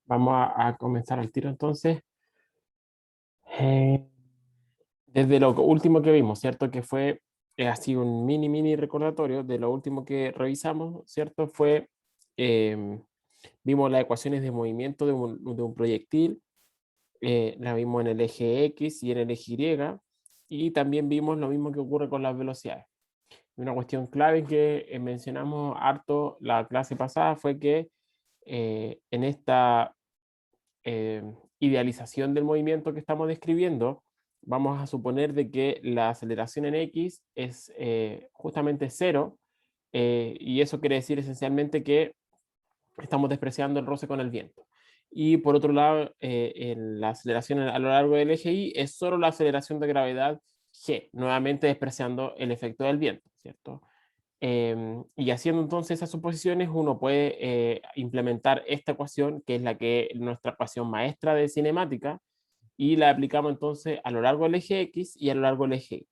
Vamos a comenzar al tiro entonces. Eh, Desde lo último que vimos, ¿cierto? Que fue así un mini recordatorio de lo último que revisamos, ¿cierto? Fue, eh, vimos las ecuaciones de movimiento de un proyectil, la vimos en el eje X y en el eje Y, y también vimos lo mismo que ocurre con las velocidades. Una cuestión clave que mencionamos harto la clase pasada fue que en esta eh, idealización del movimiento que estamos describiendo, vamos a suponer de que la aceleración en X es justamente cero, y eso quiere decir esencialmente que estamos despreciando el roce con el viento. Y por otro lado, en la aceleración a lo largo del eje Y es solo la aceleración de gravedad G, nuevamente despreciando el efecto del viento, ¿cierto? Y haciendo entonces esas suposiciones, uno puede implementar esta ecuación, que es la que nuestra ecuación maestra de cinemática, y la aplicamos entonces a lo largo del eje X y a lo largo del eje Y.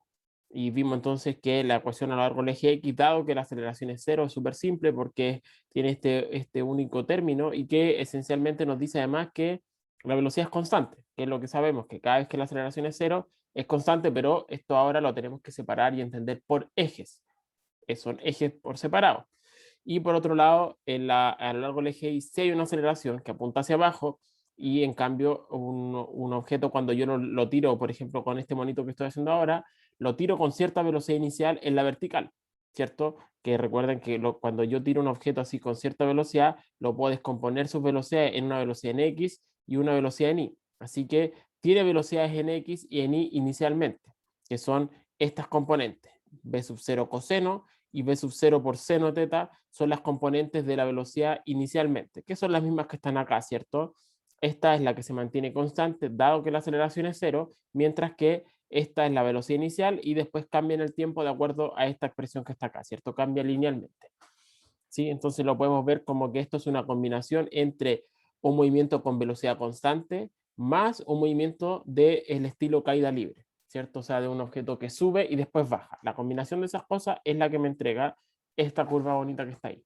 Y vimos entonces que la ecuación a lo largo del eje X, dado que la aceleración es cero, es súper simple porque tiene este único término y que esencialmente nos dice además que la velocidad es constante, que es lo que sabemos, que cada vez que la aceleración es cero es constante, pero esto ahora lo tenemos que separar y entender por ejes. Son ejes por separado. Y por otro lado, a lo largo del eje Y sí hay una aceleración que apunta hacia abajo, y en cambio un objeto cuando yo lo tiro, por ejemplo, con este monito que estoy haciendo ahora, lo tiro con cierta velocidad inicial en la vertical, ¿cierto? Que recuerden que cuando yo tiro un objeto así con cierta velocidad, lo puedo descomponer sus velocidades en una velocidad en X y una velocidad en Y. Así que tiene velocidades en X y en Y inicialmente, que son estas componentes, b sub 0 coseno y b sub 0 por seno teta son las componentes de la velocidad inicialmente, que son las mismas que están acá, ¿cierto? Esta es la que se mantiene constante, dado que la aceleración es cero, mientras que esta es la velocidad inicial y después cambia en el tiempo de acuerdo a esta expresión que está acá, ¿cierto? Cambia linealmente, ¿sí? Entonces lo podemos ver como que esto es una combinación entre un movimiento con velocidad constante más un movimiento del estilo caída libre, ¿cierto? O sea, de un objeto que sube y después baja. La combinación de esas cosas es la que me entrega esta curva bonita que está ahí,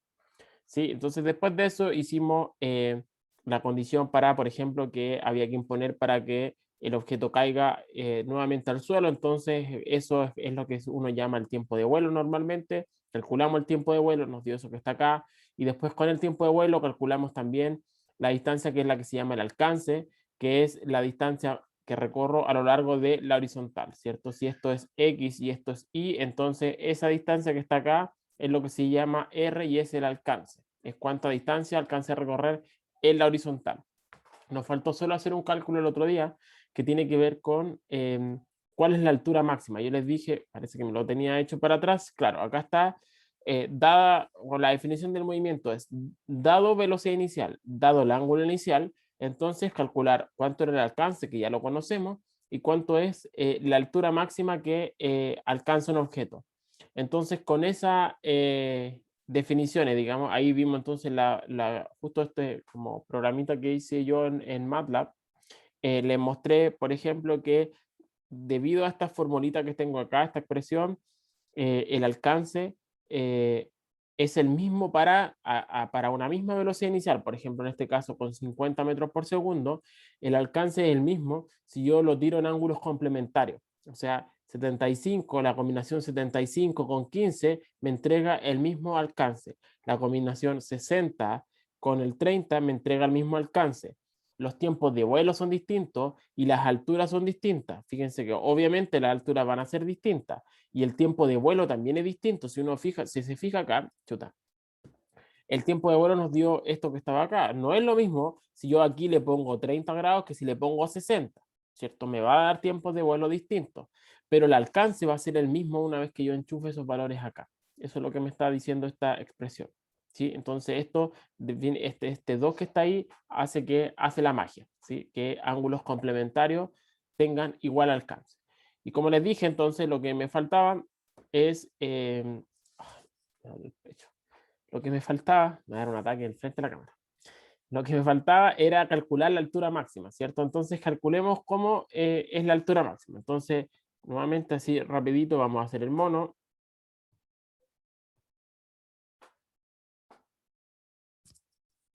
¿sí? Entonces después de eso hicimos la condición para, por ejemplo, que había que imponer para que el objeto caiga nuevamente al suelo. Entonces eso es lo que uno llama el tiempo de vuelo normalmente. Calculamos el tiempo de vuelo, nos dio eso que está acá, y después con el tiempo de vuelo calculamos también la distancia, que es la que se llama el alcance, que es la distancia que recorro a lo largo de la horizontal, ¿cierto? Si esto es X y esto es Y, entonces esa distancia que está acá es lo que se llama R, y es el alcance. Es cuánta distancia alcance a recorrer en la horizontal. Nos faltó solo hacer un cálculo el otro día que tiene que ver con cuál es la altura máxima. Yo les dije, parece que me lo tenía hecho para atrás. Claro, acá está, dada, o la definición del movimiento es, dado velocidad inicial, dado el ángulo inicial, entonces calcular cuánto era el alcance, que ya lo conocemos, y cuánto es la altura máxima que alcanza un objeto. Entonces, con esa definiciones, digamos, ahí vimos entonces justo este como programita que hice yo en MATLAB. Les mostré, por ejemplo, que debido a esta formulita que tengo acá, esta expresión, el alcance eh, es el mismo para una misma velocidad inicial. Por ejemplo, en este caso con 50 metros por segundo, el alcance es el mismo si yo lo tiro en ángulos complementarios. O sea, 75, la combinación 75 con 15 me entrega el mismo alcance. La combinación 60 con el 30 me entrega el mismo alcance. Los tiempos de vuelo son distintos y las alturas son distintas. Fíjense que obviamente las alturas van a ser distintas y el tiempo de vuelo también es distinto. Si se fija acá, chuta, el tiempo de vuelo nos dio esto que estaba acá. No es lo mismo si yo aquí le pongo 30 grados que si le pongo 60, ¿cierto? Me va a dar tiempos de vuelo distintos, pero el alcance va a ser el mismo una vez que yo enchufe esos valores acá. Eso es lo que me está diciendo esta expresión, ¿sí? Entonces esto, este 2 que está ahí, hace la magia, ¿sí? Que ángulos complementarios tengan igual alcance. Y como les dije, entonces lo que me faltaba es... lo que me faltaba, me va a dar un ataque en frente de la cámara. Lo que me faltaba era calcular la altura máxima, ¿cierto? Entonces calculemos cómo es la altura máxima. Entonces, nuevamente así rapidito vamos a hacer el mono,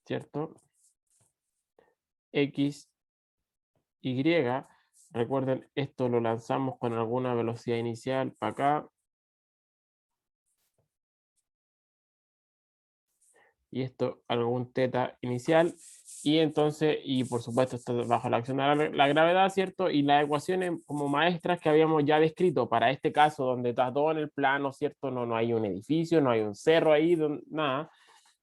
¿cierto? X, Y. Recuerden, esto lo lanzamos con alguna velocidad inicial para acá. Y esto algún teta inicial, y entonces, y por supuesto esto bajo la acción de la gravedad, ¿cierto? Y las ecuaciones como maestras que habíamos ya descrito para este caso donde está todo en el plano, ¿cierto? No hay un edificio, no hay un cerro ahí, nada,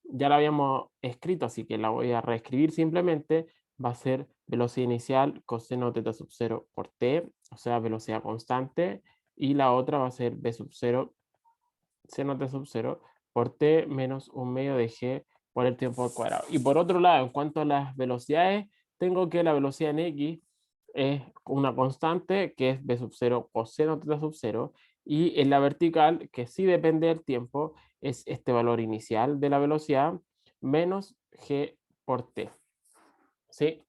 ya la habíamos escrito, así que la voy a reescribir simplemente, va a ser velocidad inicial coseno teta sub 0 por t, o sea, velocidad constante, y la otra va a ser b sub 0 seno t sub 0 por t menos un medio de g por el tiempo al cuadrado. Y por otro lado, en cuanto a las velocidades, tengo que la velocidad en x es una constante que es b sub 0 coseno teta sub 0, y en la vertical, que sí depende del tiempo, es este valor inicial de la velocidad menos g por t. ¿Sí?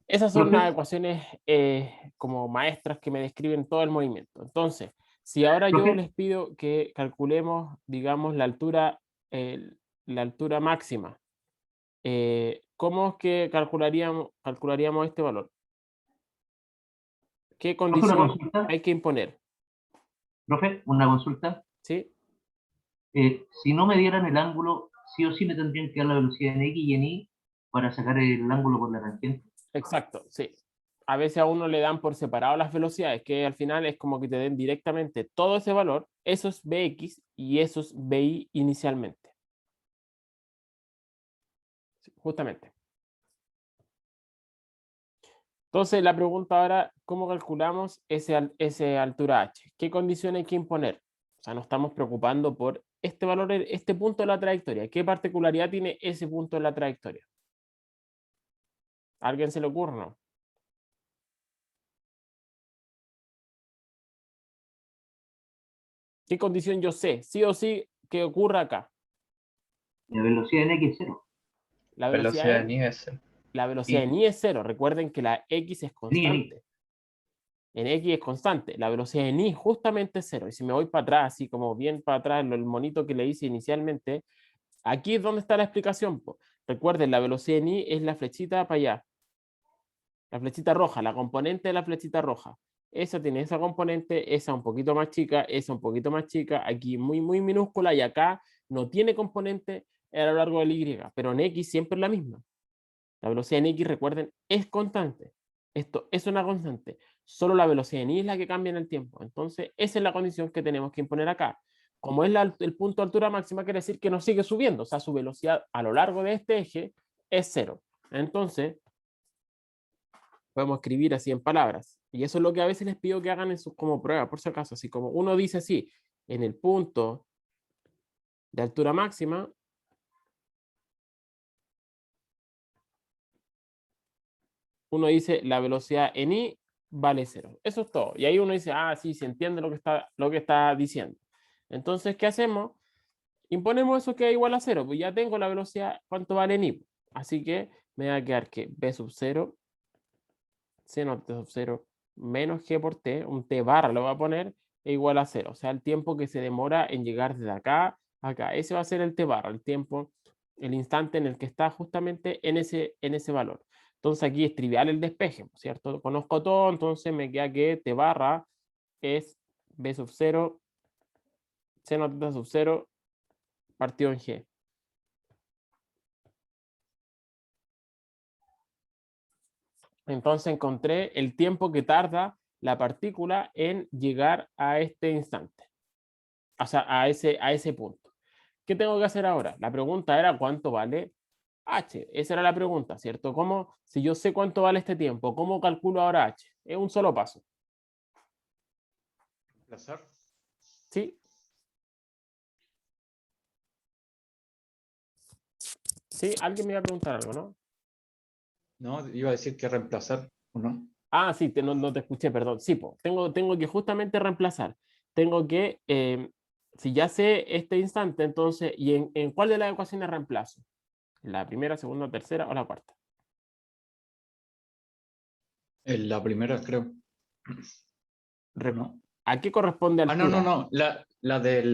Esas son las Profe, ecuaciones como maestras que me describen todo el movimiento. Entonces, si ahora yo profe, les pido que calculemos, digamos, eh, la altura máxima, ¿cómo es que calcularíamos este valor? ¿Qué profe, una condición consulta. hay que imponer? Profe, una consulta. ¿Sí? Si no me dieran el ángulo, sí o sí me tendrían que dar la velocidad en X y en Y para sacar el ángulo por la tangente. Exacto, sí. A veces a uno le dan por separado las velocidades, que al final es como que te den directamente todo ese valor, eso es Bx y eso es Bi inicialmente. Sí, justamente. Entonces, la pregunta ahora, ¿cómo calculamos ese altura h? ¿Qué condición hay que imponer? O sea, nos estamos preocupando por este valor, este punto de la trayectoria. ¿Qué particularidad tiene ese punto de la trayectoria? ¿A alguien se le ocurre, no? ¿Qué condición yo sé? Sí o sí que ocurra acá. La velocidad en X es cero. La velocidad Velocidad en, en I es la velocidad en I. y es cero. Recuerden que la x es En Y, en Y. constante. En x es constante. La velocidad en y justamente es cero. Y si me voy para atrás, así como bien para atrás, el monito que le hice inicialmente, aquí es donde está la explicación. Po. Recuerden, la velocidad en y es la flechita para allá. La flechita roja, la componente de la flechita roja. Esa tiene esa componente, esa un poquito más chica, esa un poquito más chica, aquí muy, muy minúscula, y acá no tiene componente a lo largo del Y, pero en X siempre es la misma. La velocidad en X, recuerden, es constante. Esto es una constante. Solo la velocidad en Y es la que cambia en el tiempo. Entonces, esa es la condición que tenemos que imponer acá. Como es el punto de altura máxima, quiere decir que no sigue subiendo. O sea, su velocidad a lo largo de este eje es cero. Entonces, podemos escribir así en palabras. Y eso es lo que a veces les pido que hagan en sus como prueba, por si acaso. Así como uno dice así, en el punto de altura máxima, uno dice la velocidad en i vale cero. Eso es todo. Y ahí uno dice, ah, sí, se entiende lo que está diciendo. Entonces, ¿qué hacemos? Imponemos eso que es igual a cero. Pues ya tengo la velocidad, ¿cuánto vale en i? Así que me va a quedar que b sub 0, seno de sub 0 menos g por t, un t barra lo voy a poner, es igual a cero. O sea, el tiempo que se demora en llegar desde acá a acá. Ese va a ser el t barra, el tiempo, el instante en el que está justamente en ese valor. Entonces aquí es trivial el despeje, ¿cierto? Conozco todo, entonces me queda que t barra es b sub 0, seno teta sub 0 partido en g. Entonces encontré el tiempo que tarda la partícula en llegar a este instante, o sea, a ese punto. ¿Qué tengo que hacer ahora? La pregunta era ¿cuánto vale h? Esa era la pregunta, ¿cierto? ¿Cómo, si yo sé cuánto vale este tiempo, cómo calculo ahora h? Es un solo paso. Reemplazar. ¿Sí? ¿Sí? Alguien me iba a preguntar algo, ¿no? No, iba a decir que reemplazar, ¿o no? Ah, sí, no te escuché, perdón. Sí, po, tengo que justamente reemplazar. Tengo que, si ya sé este instante, entonces, ¿y en cuál de las ecuaciones reemplazo? ¿La primera, segunda, tercera o la cuarta? En la primera, creo. ¿O Re- no? ¿A qué corresponde Ah, no, no, altura? no. La de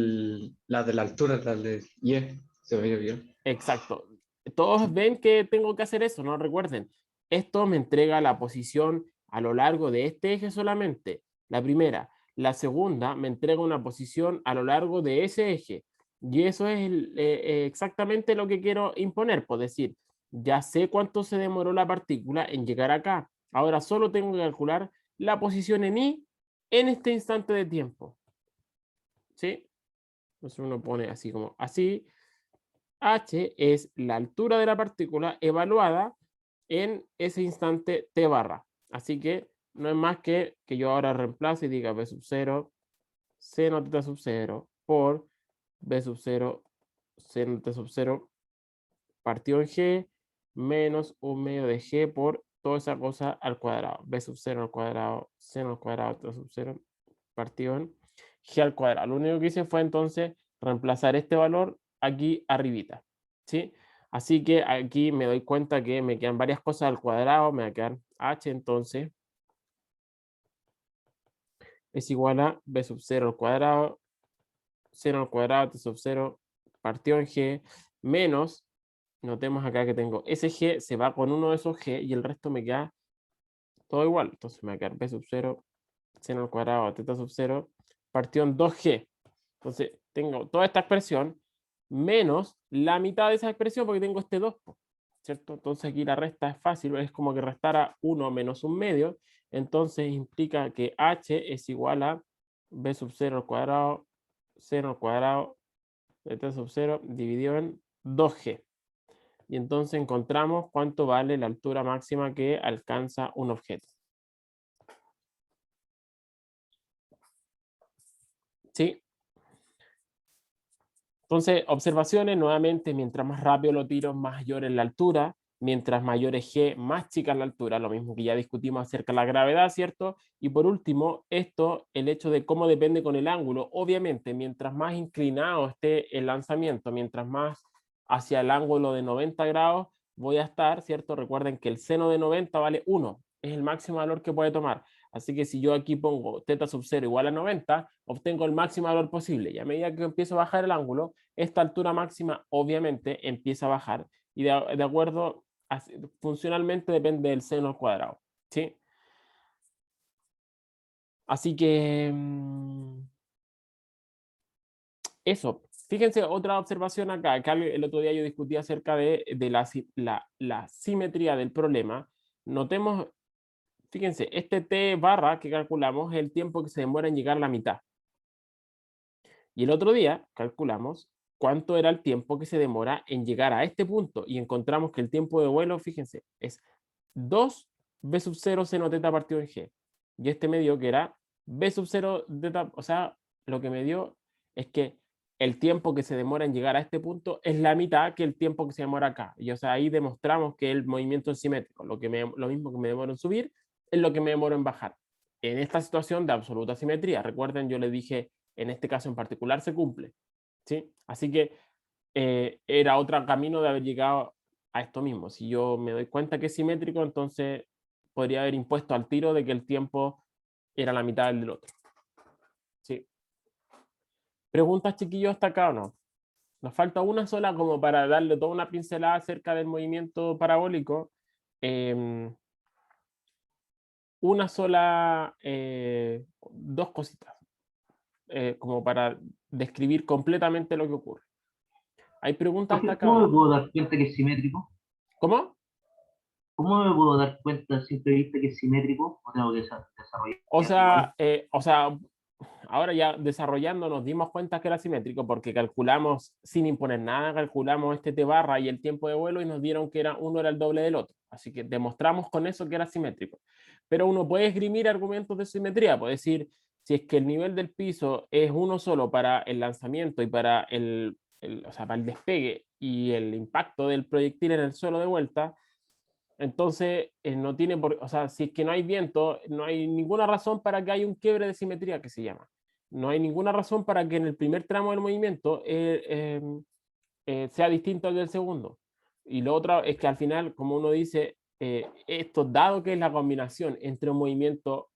la altura, la de Y. Se me dio bien. Exacto. todos ven que tengo que hacer eso, ¿no? Recuerden, esto me entrega la posición a lo largo de este eje solamente, la primera. La segunda me entrega una posición a lo largo de ese eje. Y eso es exactamente lo que quiero imponer, por decir, ya sé cuánto se demoró la partícula en llegar acá. Ahora solo tengo que calcular la posición en I en este instante de tiempo. ¿Sí? Entonces uno pone así como así. H es la altura de la partícula evaluada en ese instante t barra. Así que no es más que yo ahora reemplace y diga b sub 0 seno teta sub 0 por b sub 0 seno teta sub 0 partido en g menos un medio de g por toda esa cosa al cuadrado. B sub 0 al cuadrado, seno al cuadrado, teta sub 0 partido en g al cuadrado. Lo único que hice fue entonces reemplazar este valor aquí arribita, ¿sí? Así que aquí me doy cuenta que me quedan varias cosas al cuadrado, me va a quedar h entonces es igual a b sub 0 al cuadrado, seno al cuadrado, t sub 0 partido en g, menos, notemos acá que tengo ese g, se va con uno de esos g y el resto me queda todo igual. Entonces me va a quedar b sub 0, seno al cuadrado, teta sub 0 partido en 2g. Entonces tengo toda esta expresión menos la mitad de esa expresión porque tengo este 2, ¿cierto? Entonces aquí la resta es fácil, es como que restara 1 menos un medio, entonces implica que h es igual a b sub 0 al cuadrado, seno al cuadrado, de t sub 0 dividido en 2g. Y entonces encontramos cuánto vale la altura máxima que alcanza un objeto. ¿Sí? Entonces, observaciones, nuevamente, mientras más rápido lo tiro, mayor es la altura. Mientras mayor es G, más chica es la altura. Lo mismo que ya discutimos acerca de la gravedad, ¿cierto? Y por último, esto, el hecho de cómo depende con el ángulo. Obviamente, mientras más inclinado esté el lanzamiento, mientras más hacia el ángulo de 90 grados voy a estar, ¿cierto? Recuerden que el seno de 90 vale 1. Es el máximo valor que puede tomar. Así que si yo aquí pongo teta sub 0 igual a 90, obtengo el máximo valor posible. Y a medida que empiezo a bajar el ángulo, esta altura máxima obviamente empieza a bajar. Y de acuerdo, funcionalmente depende del seno al cuadrado. ¿Sí? Así que eso. Fíjense, otra observación acá, que el otro día yo discutí acerca de la simetría del problema. Notemos, fíjense, este t barra que calculamos es el tiempo que se demora en llegar a la mitad. Y el otro día calculamos cuánto era el tiempo que se demora en llegar a este punto y encontramos que el tiempo de vuelo, fíjense, es 2 b sub 0 seno teta partido en g. Y este me dio que era b sub 0 teta, o sea, lo que me dio es que el tiempo que se demora en llegar a este punto es la mitad que el tiempo que se demora acá. Y o sea, ahí demostramos que el movimiento es simétrico. Lo mismo que me demoro en subir es lo que me demoro en bajar. En esta situación de absoluta simetría, recuerden, yo le dije en este caso en particular se cumple. ¿Sí? Así que era otro camino de haber llegado a esto mismo. Si yo me doy cuenta que es simétrico, entonces podría haber impuesto al tiro de que el tiempo era la mitad del otro. ¿Sí? ¿Preguntas, chiquillos, hasta acá o no? Nos falta una sola como para darle toda una pincelada acerca del movimiento parabólico. Una sola, dos cositas. Como para describir completamente lo que ocurre. ¿Hay preguntas hasta acá o ¿Cómo me no? puedo dar cuenta que es simétrico? ¿Cómo? ¿Cómo me puedo dar cuenta a simple vista que es simétrico? ¿O tengo que desarrollar igual? O sea, ahora ya desarrollando nos dimos cuenta que era simétrico porque calculamos sin imponer nada, calculamos este t barra y el tiempo de vuelo y nos dieron que uno era el doble del otro. Así que demostramos con eso que era simétrico. Pero uno puede esgrimir argumentos de simetría, puede decir, si es que el nivel del piso es uno solo para el lanzamiento y para o sea, para el despegue y el impacto del proyectil en el suelo de vuelta, entonces no tiene por, o sea, si es que no hay viento, no hay ninguna razón para que haya un quiebre de simetría que se llama. No hay ninguna razón para que en el primer tramo del movimiento sea distinto al del segundo. Y lo otro es que al final, como uno dice, esto dado que es la combinación entre un movimiento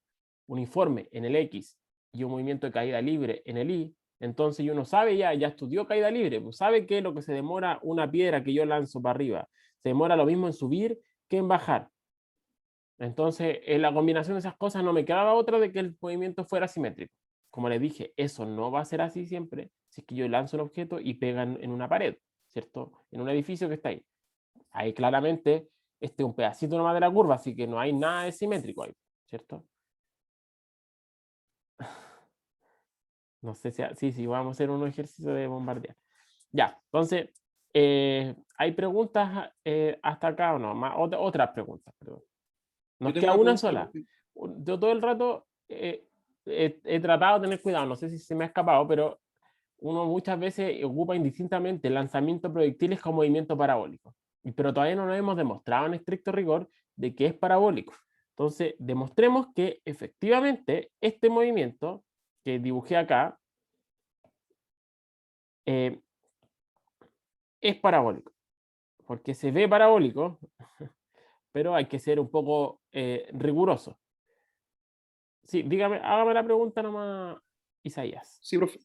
uniforme en el X y un movimiento de caída libre en el Y, Entonces uno sabe ya estudió caída libre, pues sabe que lo que se demora una piedra que yo lanzo para arriba, se demora lo mismo en subir que en bajar. Entonces, en la combinación de esas cosas no me quedaba otra de que el movimiento fuera simétrico. Como les dije, eso no va a ser así siempre si es que yo lanzo el objeto y pega en una pared, ¿cierto? En un edificio que está ahí. Ahí claramente este es un pedacito nomás de la curva, así que no hay nada de simétrico ahí, ¿cierto? No sé si sí, vamos a hacer un ejercicio de bombardear. Ya, entonces, ¿hay preguntas hasta acá o no? Otras preguntas, perdón. Nos Yo tengo queda una una pregunta, sola. profe. Yo todo el rato he tratado de tener cuidado, no sé si se me ha escapado, pero uno muchas veces ocupa indistintamente lanzamiento de proyectiles con movimiento parabólico. Pero todavía no nos hemos demostrado en estricto rigor de que es parabólico. Entonces, demostremos que efectivamente este movimiento que dibujé acá eh, es parabólico. Porque se ve parabólico, pero hay que ser un poco riguroso. Sí, dígame, hágame la pregunta nomás, Isaías. Sí, profe.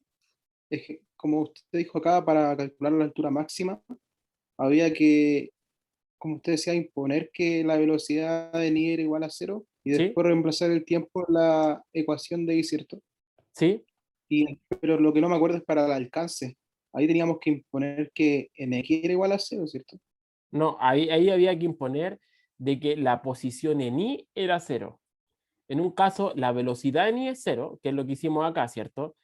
Es que, como usted dijo acá, para calcular la altura máxima, había que, como usted decía, imponer que la velocidad de nivel era igual a cero y ¿Sí? después reemplazar el tiempo en la ecuación de I, ¿cierto? ¿Sí? Pero lo que no me acuerdo es para el alcance. Ahí teníamos que imponer que NX era igual a cero, ¿cierto? No, ahí había que imponer de que la posición en I era cero. En un caso, la velocidad en I es cero, que es lo que hicimos acá, ¿cierto?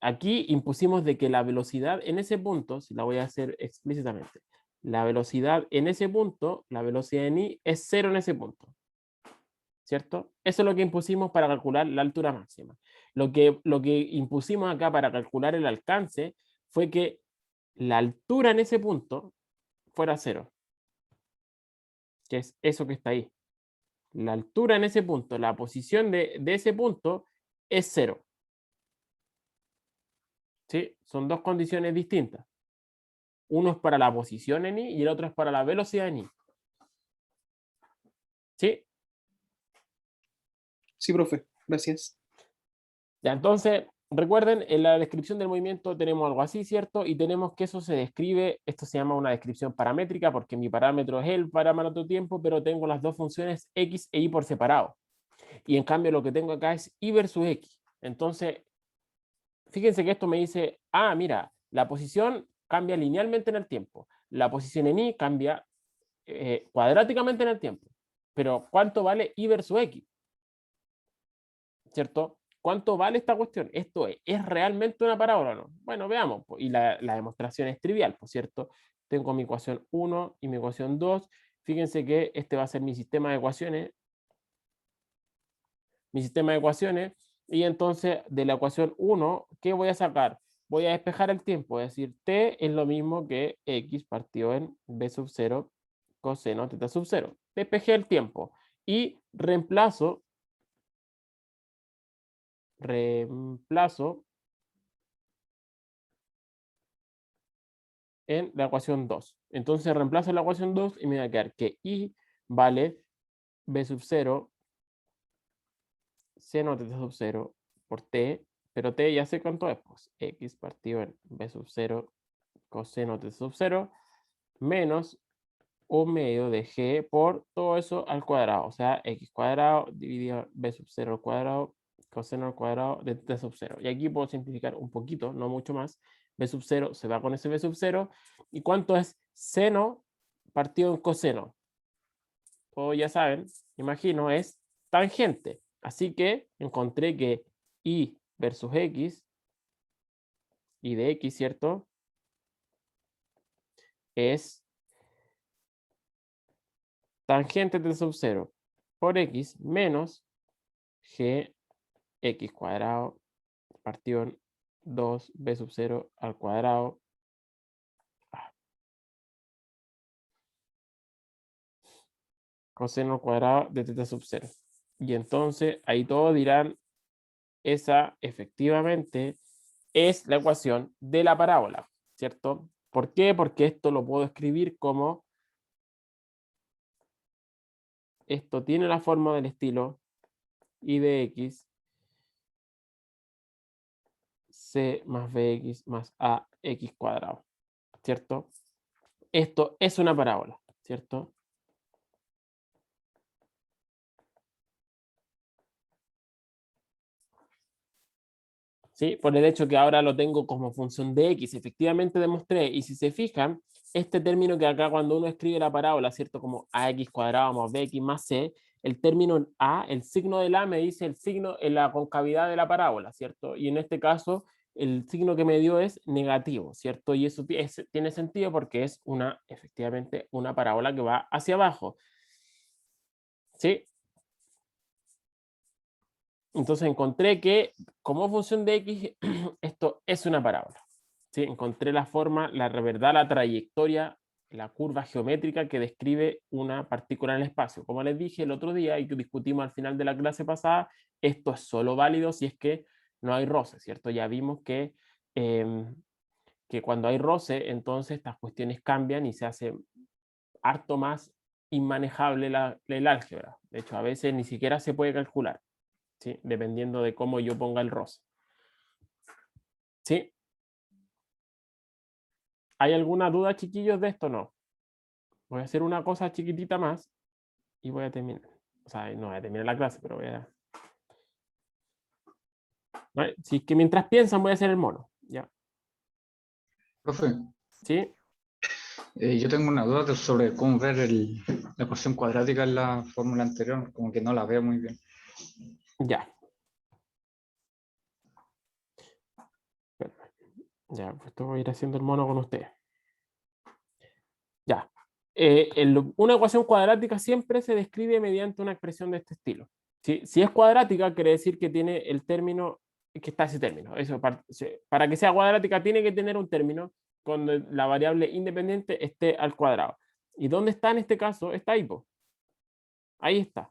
Aquí impusimos de que la velocidad en ese punto, si la voy a hacer explícitamente, la velocidad en ese punto, la velocidad en I es cero en ese punto, ¿cierto? Eso es lo que impusimos para calcular la altura máxima. Lo que impusimos acá para calcular el alcance fue que la altura en ese punto fuera cero, que es eso que está ahí. La altura en ese punto, la posición de ese punto es cero. ¿Sí? Son dos condiciones distintas. Uno es para la posición en I y el otro es para la velocidad en I. ¿Sí? Sí, profe. Gracias. Ya, entonces, recuerden, en la descripción del movimiento tenemos algo así, ¿cierto? Y tenemos que eso se describe, esto se llama una descripción paramétrica porque mi parámetro es el parámetro tiempo, pero tengo las dos funciones x e y por separado. Y en cambio lo que tengo acá es y versus x. Entonces, fíjense que esto me dice, mira, la posición cambia linealmente en el tiempo. La posición en y cambia cuadráticamente en el tiempo. Pero ¿cuánto vale y versus x? ¿Cierto? ¿Cuánto vale esta cuestión? ¿Esto es realmente una parábola o no? Bueno, veamos. Y la demostración es trivial, por cierto. Tengo mi ecuación 1 y mi ecuación 2. Fíjense que este va a ser mi sistema de ecuaciones. Mi sistema de ecuaciones. Y entonces, de la ecuación 1, ¿qué voy a sacar? Voy a despejar el tiempo. Es decir, t es lo mismo que x partido en b sub 0 coseno teta sub 0. Despejé el tiempo. Y reemplazo en la ecuación 2. Entonces reemplazo la ecuación 2 y me va a quedar que I vale b sub 0 seno teta sub 0 por t, pero t ya sé cuánto es, pues x partido en b sub 0 coseno teta sub 0 menos 1/2 de g por todo eso al cuadrado, o sea, x cuadrado dividido b sub 0 al cuadrado coseno al cuadrado de t sub 0. Y aquí puedo simplificar un poquito, no mucho más. B sub 0 se va con ese B sub 0. ¿Y cuánto es seno partido en coseno? Todos ya saben, imagino, es tangente. Así que encontré que y versus x, y de x, ¿cierto? Es tangente de sub 0 por x menos g x cuadrado partido en 2b sub 0 al cuadrado coseno al cuadrado de teta sub 0. Y entonces ahí todos dirán, esa efectivamente es la ecuación de la parábola, ¿cierto? ¿Por qué? Porque esto lo puedo escribir como, esto tiene la forma del estilo y de x C más BX más AX cuadrado, ¿cierto? Esto es una parábola, ¿cierto? ¿Sí? Por el hecho que ahora lo tengo como función de X, efectivamente demostré, y si se fijan, este término que acá cuando uno escribe la parábola, ¿cierto? Como AX cuadrado más BX más C, el término en A, el signo del A me dice el signo en la concavidad de la parábola, ¿cierto? Y en este caso, el signo que me dio es negativo, ¿cierto? Y eso tiene sentido porque es efectivamente una parábola que va hacia abajo, ¿sí? Entonces encontré que como función de X, esto es una parábola. ¿Sí? Encontré la forma, la verdad, la trayectoria, la curva geométrica que describe una partícula en el espacio. Como les dije el otro día y que discutimos al final de la clase pasada, esto es solo válido si es que no hay roce, ¿cierto? Ya vimos que cuando hay roce, entonces estas cuestiones cambian y se hace harto más inmanejable el álgebra. De hecho, a veces ni siquiera se puede calcular. ¿Sí? Dependiendo de cómo yo ponga el roce. ¿Sí? ¿Hay alguna duda, chiquillos, de esto? No. Voy a hacer una cosa chiquitita más y voy a terminar. O sea, no voy a terminar la clase, pero voy a... ¿Vale? Si es que mientras piensan voy a hacer el mono. ¿Ya? Profe, ¿Sí? yo tengo una duda sobre cómo ver la ecuación cuadrática en la fórmula anterior, como que no la veo muy bien. Ya. Ya, pues esto voy a ir haciendo el mono con ustedes. Ya. Una ecuación cuadrática siempre se describe mediante una expresión de este estilo. ¿Sí? Si es cuadrática, quiere decir que tiene el término, que está ese término. Eso, para que sea cuadrática, tiene que tener un término cuando la variable independiente esté al cuadrado. ¿Y dónde está en este caso? Está ahí, po. Ahí está.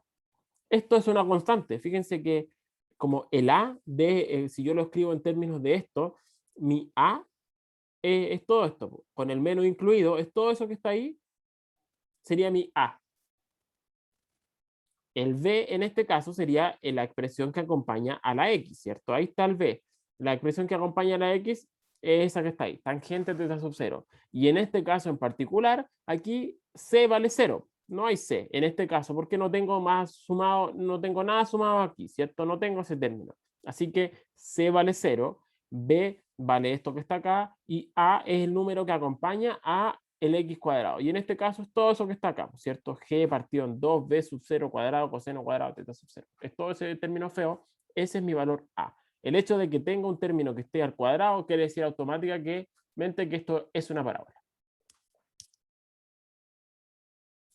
Esto es una constante. Fíjense que como el A de, si yo lo escribo en términos de esto, mi A es todo esto, po. Con el menos incluido, es todo eso que está ahí, sería mi A. El B en este caso sería la expresión que acompaña a la X, ¿cierto? Ahí está el B. La expresión que acompaña a la X es esa que está ahí, tangente de sub 0. Y en este caso en particular, aquí C vale 0. No hay C en este caso porque no tengo más sumado, no tengo nada sumado aquí, ¿cierto? No tengo ese término. Así que C vale 0, B vale esto que está acá y A es el número que acompaña a el x cuadrado. Y en este caso es todo eso que está acá, ¿cierto? G partido en 2b sub 0 cuadrado, coseno cuadrado, teta sub 0. Es todo ese término feo. Ese es mi valor A. El hecho de que tenga un término que esté al cuadrado quiere decir automáticamente que esto es una parábola.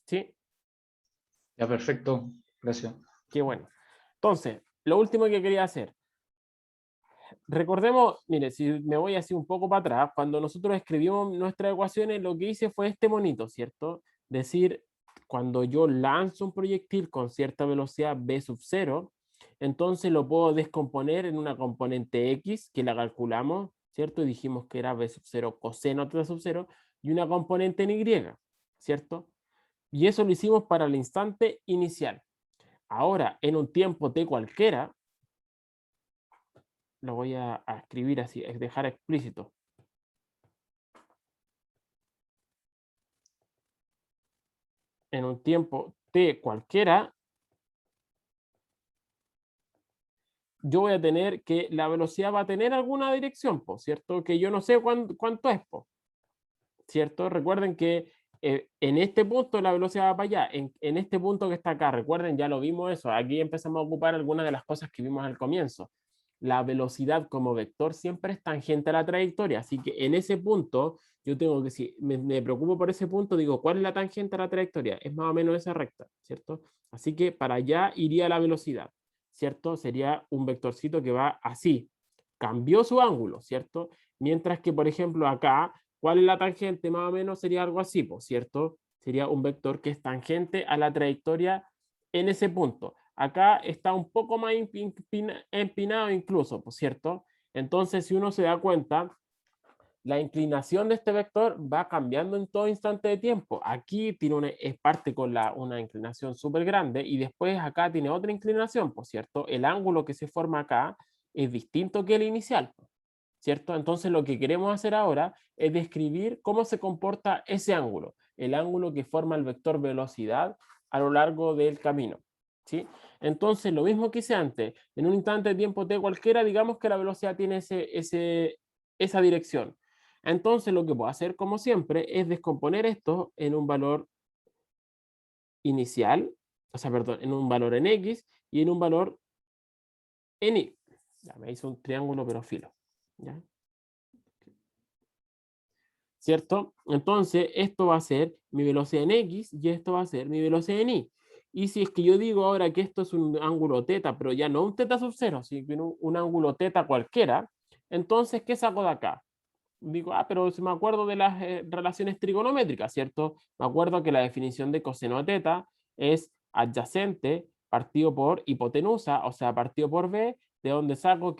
¿Sí? Ya, perfecto. Gracias. Qué bueno. Entonces, lo último que quería hacer. Recordemos, mire, si me voy así un poco para atrás, cuando nosotros escribimos nuestras ecuaciones, lo que hice fue este monito, ¿cierto? Decir, cuando yo lanzo un proyectil con cierta velocidad v sub 0, entonces lo puedo descomponer en una componente x, que la calculamos, ¿cierto? Y dijimos que era v sub 0 coseno teta sub 0, y una componente en y, ¿cierto? Y eso lo hicimos para el instante inicial. Ahora, en un tiempo t cualquiera, lo voy a escribir así, es dejar explícito. En un tiempo t cualquiera, yo voy a tener que la velocidad va a tener alguna dirección, ¿cierto? Que yo no sé cuánto es, ¿cierto? Recuerden que en este punto la velocidad va para allá, en este punto que está acá, recuerden, ya lo vimos eso, aquí empezamos a ocupar algunas de las cosas que vimos al comienzo. La velocidad como vector siempre es tangente a la trayectoria, así que en ese punto yo tengo que, si me preocupo por ese punto, digo, ¿cuál es la tangente a la trayectoria? Es más o menos esa recta, ¿cierto? Así que para allá iría la velocidad, ¿cierto? Sería un vectorcito que va así, cambió su ángulo, ¿cierto? Mientras que, por ejemplo, acá, ¿cuál es la tangente? Más o menos sería algo así, ¿cierto? Sería un vector que es tangente a la trayectoria en ese punto. Acá está un poco más empinado incluso, ¿cierto? Entonces, si uno se da cuenta, la inclinación de este vector va cambiando en todo instante de tiempo. Aquí tiene es parte con una inclinación súper grande y después acá tiene otra inclinación, ¿cierto? El ángulo que se forma acá es distinto que el inicial, ¿cierto? Entonces lo que queremos hacer ahora es describir cómo se comporta ese ángulo, el ángulo que forma el vector velocidad a lo largo del camino, ¿sí? Entonces lo mismo que hice antes, en un instante de tiempo t cualquiera, digamos que la velocidad tiene esa dirección. Entonces lo que puedo hacer, como siempre, es descomponer esto en un valor inicial, o sea, perdón, en un valor en x y en un valor en y. Ya me hizo un triángulo, pero filo. ¿Ya? ¿Cierto? Entonces, esto va a ser mi velocidad en x y esto va a ser mi velocidad en y. Y si es que yo digo ahora que esto es un ángulo teta, pero ya no un teta sub 0, sino un ángulo teta cualquiera, entonces, ¿qué saco de acá? Digo, pero si me acuerdo de las relaciones trigonométricas, ¿cierto? Me acuerdo que la definición de coseno de teta es adyacente partido por hipotenusa, o sea, partido por b, de donde saco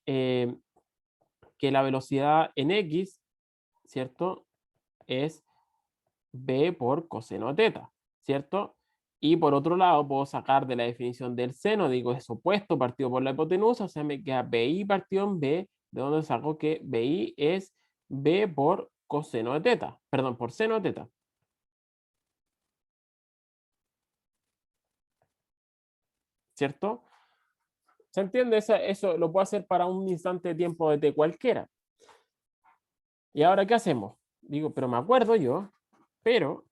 eh, que la velocidad en x, ¿cierto? Es b por coseno de teta, ¿cierto? Y por otro lado, puedo sacar de la definición del seno, digo, es opuesto partido por la hipotenusa, o sea, me queda bi partido en b, de donde saco que bi es b por coseno de teta, perdón, por seno de teta. ¿Cierto? ¿Se entiende? Eso lo puedo hacer para un instante de tiempo de t cualquiera. ¿Y ahora qué hacemos? Digo, pero me acuerdo yo, pero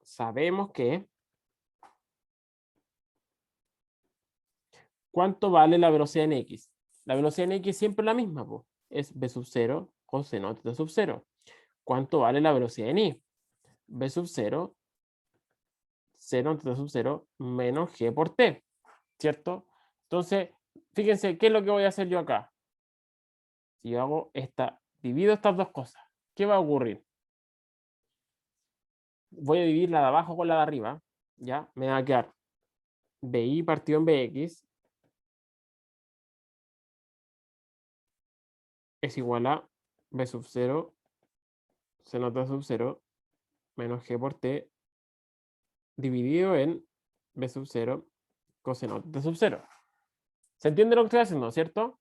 sabemos que ¿cuánto vale la velocidad en x? La velocidad en x es siempre la misma, pues. Es b sub 0 coseno de teta sub 0. ¿Cuánto vale la velocidad en y? B sub 0, seno de teta sub 0 menos g por t, ¿cierto? Entonces, fíjense, ¿qué es lo que voy a hacer yo acá? Si yo hago divido estas dos cosas, ¿qué va a ocurrir? Voy a dividir la de abajo con la de arriba, ¿ya? Me va a quedar bi partido en bx es igual a b sub 0 seno de teta sub 0 menos g por t dividido en b sub 0 coseno de sub 0. ¿Se entiende lo que estoy haciendo, cierto?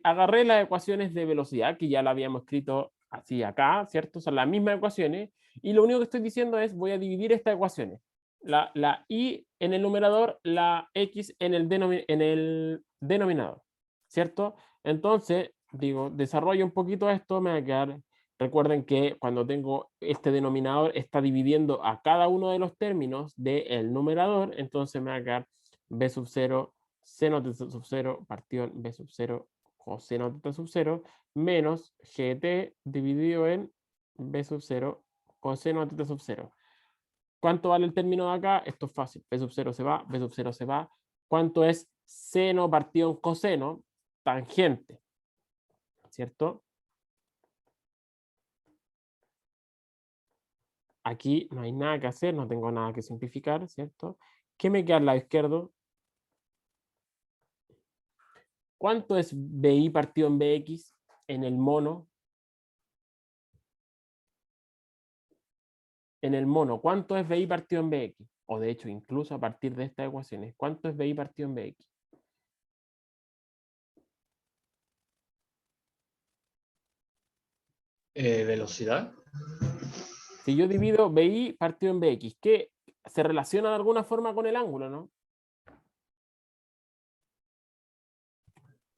Agarré las ecuaciones de velocidad, que ya la habíamos escrito así acá, ¿cierto? Son las mismas ecuaciones, y lo único que estoy diciendo es, voy a dividir estas ecuaciones. La y en el numerador, la x en el denominador, ¿cierto? Entonces, digo, desarrollo un poquito esto, me va a quedar. Recuerden que cuando tengo este denominador, está dividiendo a cada uno de los términos del numerador, entonces me va a quedar b sub 0, seno de sub 0 partido en b sub 0 coseno de teta sub 0 menos gt dividido en b sub 0 coseno de teta sub 0. ¿Cuánto vale el término de acá? Esto es fácil. B sub 0 se va, B sub 0 se va. ¿Cuánto es seno partido en coseno? Tangente. ¿Cierto? Aquí no hay nada que hacer, no tengo nada que simplificar, ¿cierto? ¿Qué me queda al lado izquierdo? ¿Cuánto es BI partido en BX en el mono? En el mono, ¿cuánto es BI partido en BX? O de hecho, incluso a partir de estas ecuaciones, ¿cuánto es BI partido en BX? Velocidad. Si yo divido BI partido en BX, ¿qué se relaciona de alguna forma con el ángulo, no?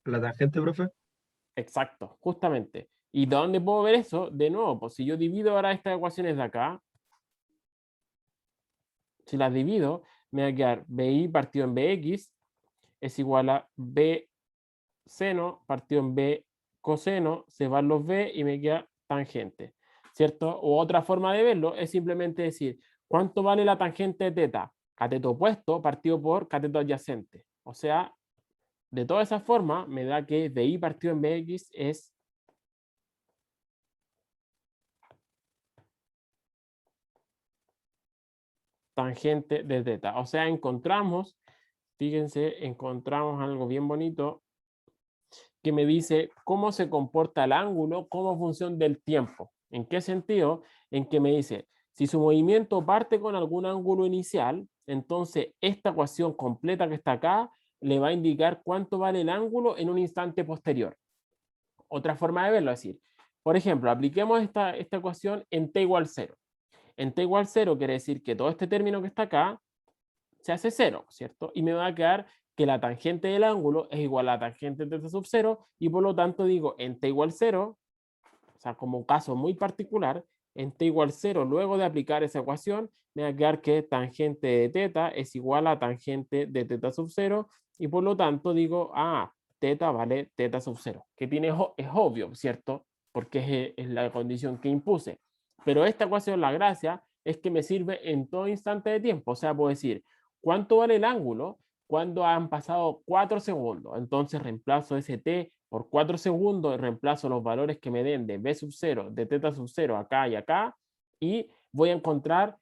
La tangente, profe. Exacto, justamente. ¿Y de dónde puedo ver eso? De nuevo, pues si yo divido ahora estas ecuaciones de acá, si las divido, me va a quedar BI partido en BX es igual a B seno partido en B coseno, se van los B y me queda tangente, ¿cierto? O otra forma de verlo es simplemente decir, ¿cuánto vale la tangente de teta? Cateto opuesto partido por cateto adyacente. O sea, de todas esas formas, me da que BI partido en BX es tangente de teta. O sea, encontramos, fíjense, encontramos algo bien bonito que me dice cómo se comporta el ángulo como función del tiempo. ¿En qué sentido? En que me dice, si su movimiento parte con algún ángulo inicial, entonces esta ecuación completa que está acá le va a indicar cuánto vale el ángulo en un instante posterior. Otra forma de verlo es decir, por ejemplo, apliquemos esta ecuación en t igual 0. En t igual 0 quiere decir que todo este término que está acá se hace 0, ¿cierto? Y me va a quedar que la tangente del ángulo es igual a la tangente de t sub 0 y por lo tanto digo en t igual 0, o sea, como un caso muy particular, en t igual 0, luego de aplicar esa ecuación, me va a quedar que tangente de teta es igual a tangente de teta sub 0 y por lo tanto digo, teta vale teta sub 0, que es obvio, ¿cierto? Porque es la condición que impuse. Pero esta ecuación, la gracia, es que me sirve en todo instante de tiempo. O sea, puedo decir, ¿cuánto vale el ángulo cuando han pasado 4 segundos? Entonces reemplazo ese t por 4 segundos, reemplazo los valores que me den de b sub 0, de teta sub 0 acá y acá, y voy a encontrar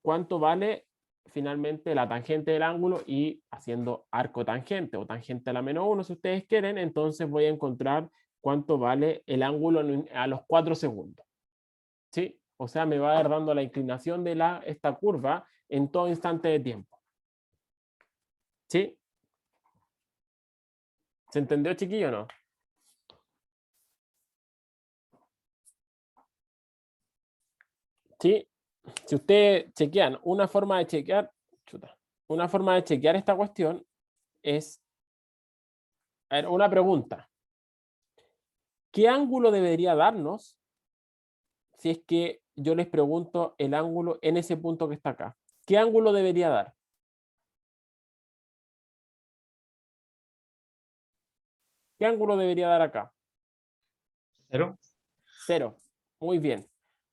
cuánto vale finalmente la tangente del ángulo y haciendo arco tangente o tangente a la menos 1 si ustedes quieren, entonces voy a encontrar cuánto vale el ángulo a los 4 segundos. ¿Sí? O sea, me va a ir dando la inclinación de esta curva en todo instante de tiempo. ¿Sí? ¿Se entendió, chiquillo, o no? ¿Sí? Si ustedes chequean, una forma de chequear esta cuestión es, a ver, una pregunta. ¿Qué ángulo debería darnos si es que yo les pregunto el ángulo en ese punto que está acá? ¿Qué ángulo debería dar? ¿Qué ángulo debería dar acá? 0. 0. Muy bien.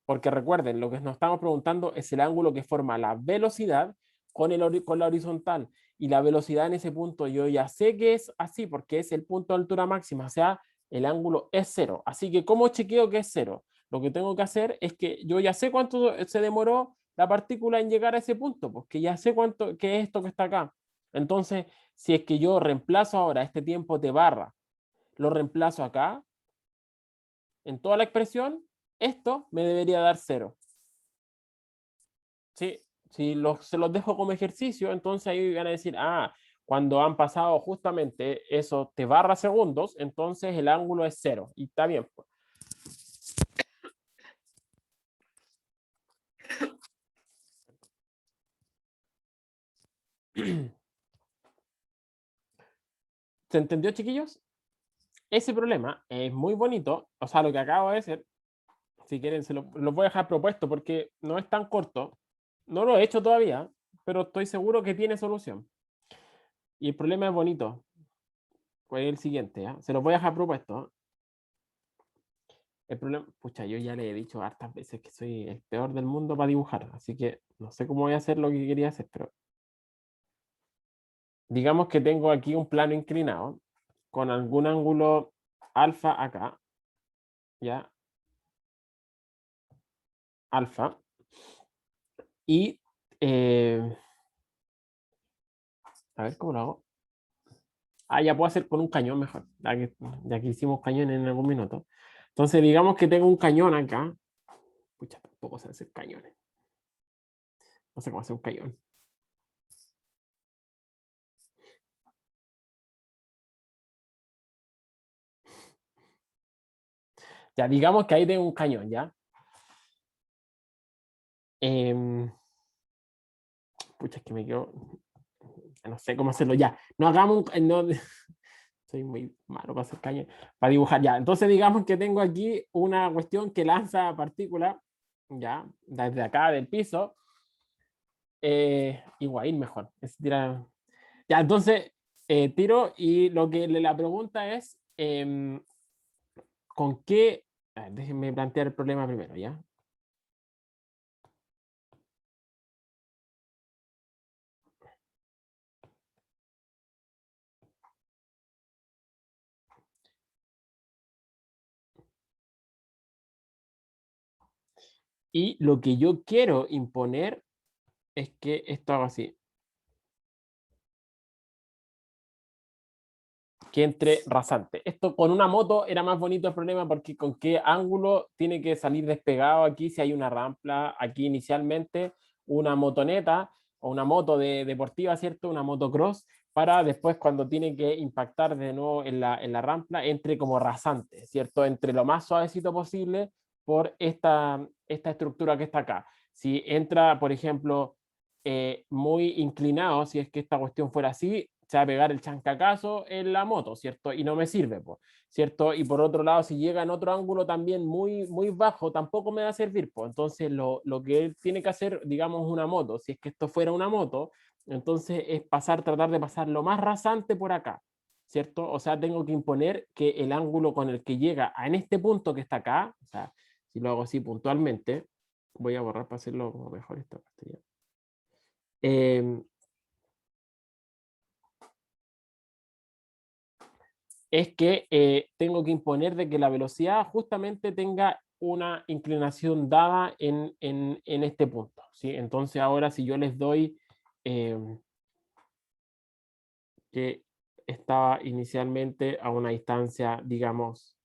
Porque recuerden, lo que nos estamos preguntando es el ángulo que forma la velocidad con la horizontal. Y la velocidad en ese punto yo ya sé que es así, porque es el punto de altura máxima. O sea, el ángulo es 0. Así que, ¿cómo chequeo que es 0? Lo que tengo que hacer es que yo ya sé cuánto se demoró la partícula en llegar a ese punto, porque ya sé cuánto que es esto que está acá. Entonces, si es que yo reemplazo ahora este tiempo de barra, lo reemplazo acá, en toda la expresión, esto me debería dar 0. ¿Sí? Si se los dejo como ejercicio, entonces ahí van a decir, cuando han pasado justamente esos t barra segundos, entonces el ángulo es 0. Y está bien. Pues. ¿Se entendió, chiquillos? Ese problema es muy bonito. O sea, lo que acabo de hacer, si quieren, se lo voy a dejar propuesto porque no es tan corto. No lo he hecho todavía, pero estoy seguro que tiene solución. Y el problema es bonito. Pues el siguiente, ¿eh? Se los voy a dejar propuesto. El problema, pucha, yo ya le he dicho hartas veces que soy el peor del mundo para dibujar, así que no sé cómo voy a hacer lo que quería hacer, pero digamos que tengo aquí un plano inclinado con algún ángulo alfa acá, ¿ya? Alfa. Y, a ver cómo lo hago. Ya puedo hacer con un cañón mejor, ya que hicimos cañón en algún minuto. Entonces, digamos que tengo un cañón acá. Pucha, tampoco sé hacer cañones. No sé cómo hacer un cañón. Ya, digamos que ahí tengo un cañón, ¿ya? Pucha, es que me quedo... No sé cómo hacerlo ya. No hagamos un... No, soy muy malo para hacer cañón, para dibujar ya. Entonces digamos que tengo aquí una cuestión que lanza partículas, ya, desde acá del piso. Igual, mejor. Ya, entonces tiro y lo que la pregunta es, ¿con qué? A ver, déjenme plantear el problema primero, ¿ya? Y lo que yo quiero imponer es que esto haga así. Que entre rasante. Esto con una moto era más bonito el problema porque con qué ángulo tiene que salir despegado aquí si hay una rampa aquí inicialmente, una motoneta o una moto deportiva, ¿cierto? Una motocross para después cuando tiene que impactar de nuevo en la rampla, entre como rasante, ¿cierto? Entre lo más suavecito posible por esta estructura que está acá. Si entra, por ejemplo, muy inclinado, si es que esta cuestión fuera así, se va a pegar el chancacazo en la moto, ¿cierto? Y no me sirve, pues, ¿cierto? Y por otro lado, si llega en otro ángulo también muy bajo, tampoco me va a servir, pues. Entonces, lo que él tiene que hacer, digamos, una moto, si es que esto fuera una moto, entonces es tratar de pasar lo más rasante por acá, ¿cierto? O sea, tengo que imponer que el ángulo con el que llega en este punto que está acá, o sea, si lo hago así puntualmente, voy a borrar para hacerlo como mejor esta parte ya. Es que tengo que imponer de que la velocidad justamente tenga una inclinación dada en este punto, ¿sí? Entonces ahora si yo les doy que estaba inicialmente a una distancia, digamos,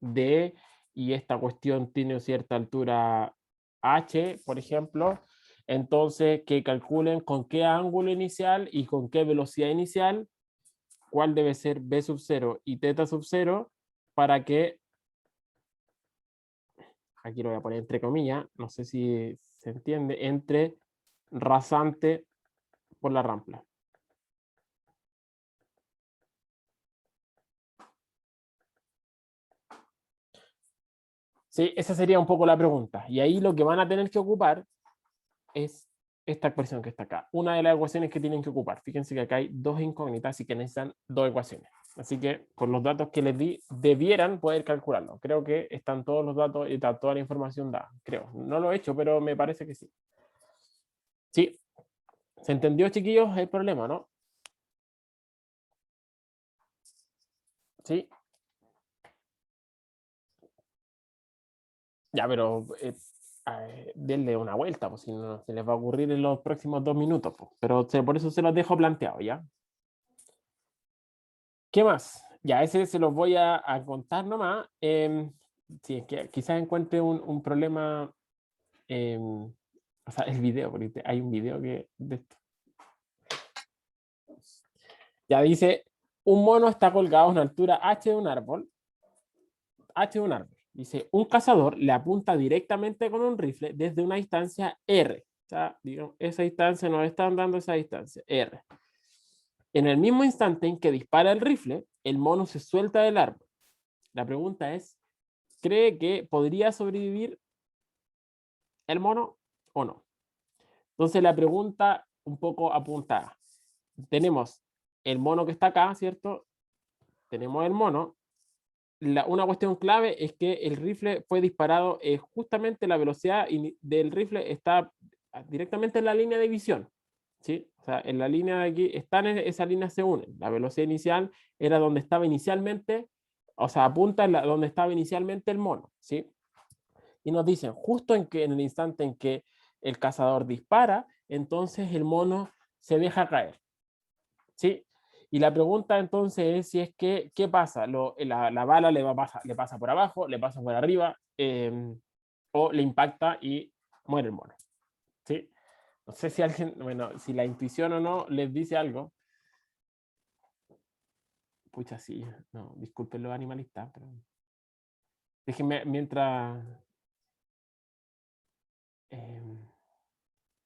D, y esta cuestión tiene cierta altura H, por ejemplo, entonces que calculen con qué ángulo inicial y con qué velocidad inicial, cuál debe ser B sub 0 y teta sub 0, para que, aquí lo voy a poner entre comillas, no sé si se entiende, entre rasante por la rampla. Sí, esa sería un poco la pregunta. Y ahí lo que van a tener que ocupar es esta expresión que está acá. Una de las ecuaciones que tienen que ocupar. Fíjense que acá hay dos incógnitas y que necesitan dos ecuaciones. Así que con los datos que les di, debieran poder calcularlo. Creo que están todos los datos y está toda la información dada. Creo. No lo he hecho, pero me parece que sí. Sí. ¿Se entendió, chiquillos, el problema, no? Sí. Ya, pero denle una vuelta, pues si no se les va a ocurrir en los próximos 2 minutos. Pues. Pero por eso se los dejo planteado, ¿ya? ¿Qué más? Ya, ese se los voy a contar nomás. Si es que quizás encuentre un problema, o sea, el video, porque hay un video que de esto. Ya dice, un mono está colgado a una altura H de un árbol. H de un árbol. Dice, un cazador le apunta directamente con un rifle desde una distancia R. O sea, digamos, esa distancia nos están dando esa distancia, R. En el mismo instante en que dispara el rifle, el mono se suelta del árbol. La pregunta es, ¿cree que podría sobrevivir el mono o no? Entonces la pregunta un poco apuntada. Tenemos el mono que está acá, ¿cierto? Tenemos el mono. Una cuestión clave es que el rifle fue disparado, justamente la velocidad del rifle está directamente en la línea de visión. ¿Sí? O sea, en la línea de aquí, están en esa línea se unen. La velocidad inicial era donde estaba inicialmente, o sea, apunta donde estaba inicialmente el mono. ¿Sí? Y nos dicen, justo en el instante en que el cazador dispara, entonces el mono se deja caer. ¿Sí? Y la pregunta entonces es si es que, ¿qué pasa? La bala le pasa por abajo, le pasa por arriba, o le impacta y muere el mono. ¿Sí? No sé si alguien, bueno, si la intuición o no les dice algo. Pucha, sí, no, disculpen los animalistas, pero déjenme mientras...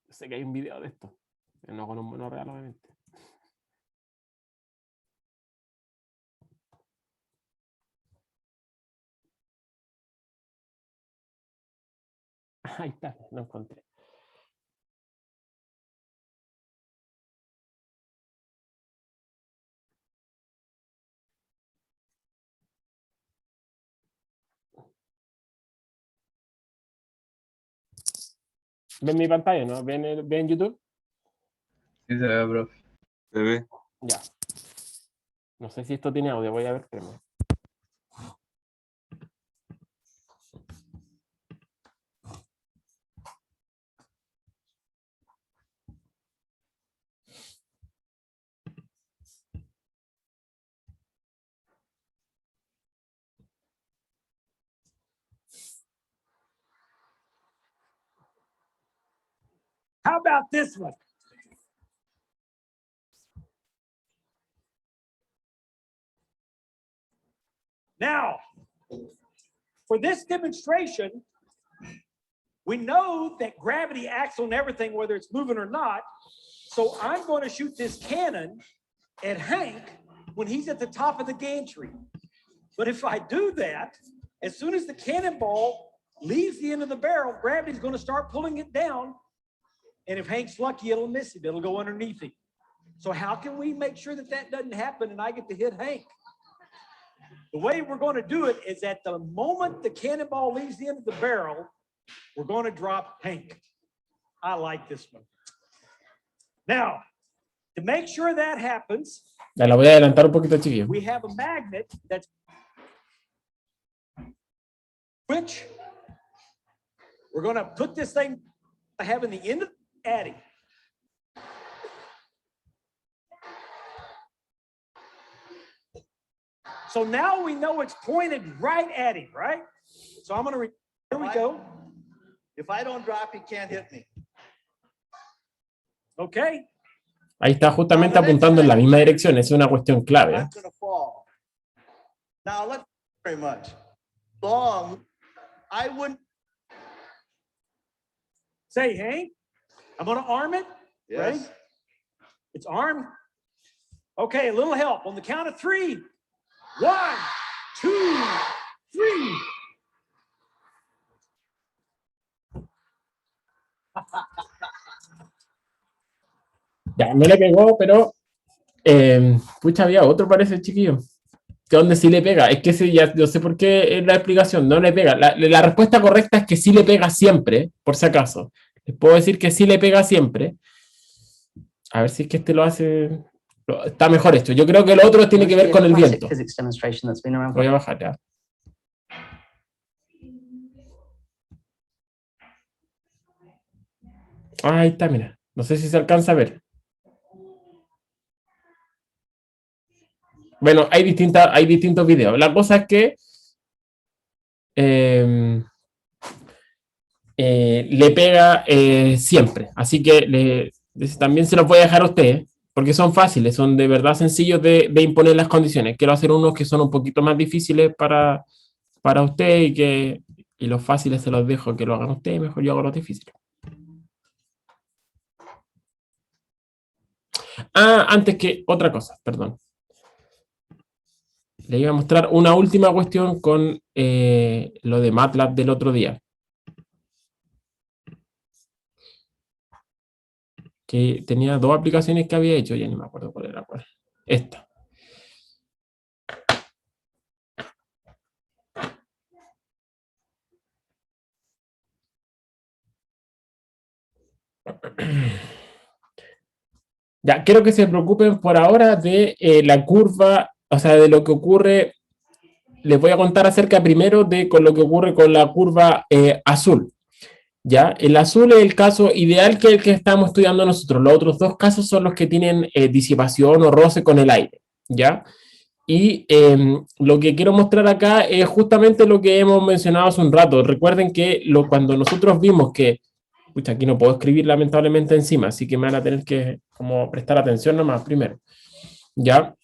sé que hay un video de esto, no con un mono real, obviamente. Ahí está, lo encontré. ¿Ven mi pantalla, no? ¿Ven YouTube? Sí, se ve, profe. Se ve. Ya. No sé si esto tiene audio, voy a ver. How about this one? Now, for this demonstration, we know that gravity acts on everything, whether it's moving or not. So I'm going to shoot this cannon at Hank when he's at the top of the gantry. But if I do that, as soon as the cannonball leaves the end of the barrel, gravity's going to start pulling it down. And if Hank's lucky, it'll miss him. It'll go underneath him. So how can we make sure that that doesn't happen and I get to hit Hank? The way we're going to do it is at the moment the cannonball leaves the end of the barrel, we're going to drop Hank. I like this one. Now, to make sure that happens, Ya la voy a adelantar un poquito, chiquillos. we have a magnet that's which we're going to put this thing I have in the end of the addy. So now we know it's pointed right at him, right? So I'm going to, here we go. If I don't drop, he can't hit me. Okay. Ahí está justamente apuntando en la misma dirección. Es una cuestión clave. I'm gonna fall. Now, let's very much. Long, I wouldn't. Say, Hank, I'm going to arm it. Ready? Yes. It's armed. Okay, a little help. On the count of 3. 1, 2, 3. Ya, no le pegó, pero pucha, había otro, parece, chiquillo. Que donde sí le pega. Es que ese ya, yo sé por qué es la explicación, no le pega. La respuesta correcta es que sí le pega siempre, por si acaso. Les puedo decir que sí le pega siempre. A ver si es que este lo hace. Está mejor hecho. Yo creo que lo otro tiene que ver con el viento. Voy a bajar ya. Ahí está, mira. No sé si se alcanza a ver. Bueno, hay distintos videos. La cosa es que le pega siempre. Así que también se los voy a dejar a ustedes, porque son fáciles, son de verdad sencillos de imponer las condiciones. Quiero hacer unos que son un poquito más difíciles para ustedes y los fáciles se los dejo que lo hagan ustedes, mejor yo hago los difíciles. Antes que otra cosa, perdón. Le iba a mostrar una última cuestión con lo de MATLAB del otro día. Que tenía 2 aplicaciones que había hecho, ya ni me acuerdo cuál era cuál. Esta. Ya, quiero que se preocupen por ahora de la curva, o sea, de lo que ocurre. Les voy a contar acerca primero de con lo que ocurre con la curva azul. ¿Ya? El azul es el caso ideal que es el que estamos estudiando nosotros. Los otros 2 casos son los que tienen disipación o roce con el aire. ¿Ya? Y lo que quiero mostrar acá es justamente lo que hemos mencionado hace un rato. Recuerden que cuando nosotros vimos que pucha, aquí no puedo escribir lamentablemente encima, así que me van a tener que como prestar atención nomás primero. ¿Ya?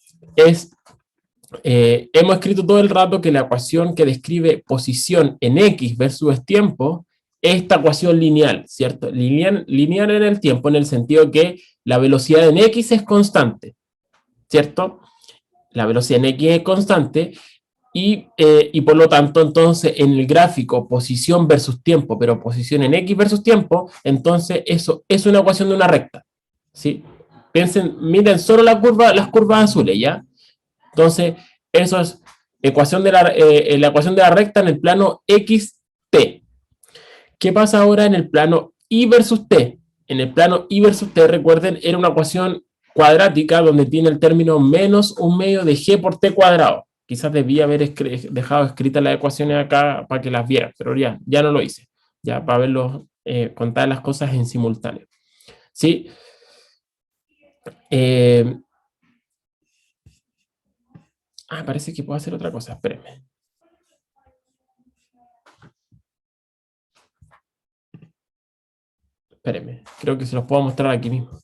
Hemos escrito todo el rato que la ecuación que describe posición en X versus tiempo es esta ecuación lineal, ¿cierto? Lineal en el tiempo, en el sentido que la velocidad en X es constante, ¿cierto? La velocidad en X es constante y por lo tanto, entonces, en el gráfico posición versus tiempo, pero posición en X versus tiempo, entonces eso es una ecuación de una recta, ¿sí? Miren solo las curvas azules, ¿ya? Entonces, eso es la ecuación de la recta en el plano XT. ¿Qué pasa ahora en el plano Y versus T? En el plano Y versus T, recuerden, era una ecuación cuadrática donde tiene el término menos un medio de G por T cuadrado. Quizás debía haber dejado escritas las ecuaciones acá para que las vieran, pero ya no lo hice. Ya para verlos, contar las cosas en simultáneo. ¿Sí? Parece que puedo hacer otra cosa, espérenme. Espérenme, creo que se los puedo mostrar aquí mismo.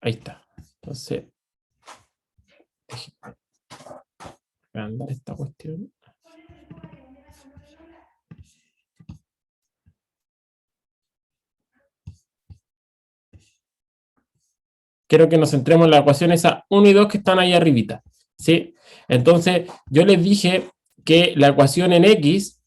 Ahí está. Entonces, Quiero que nos centremos en las ecuaciones a 1 y 2 que están ahí arribita, ¿sí? Entonces, yo les dije que la ecuación en X,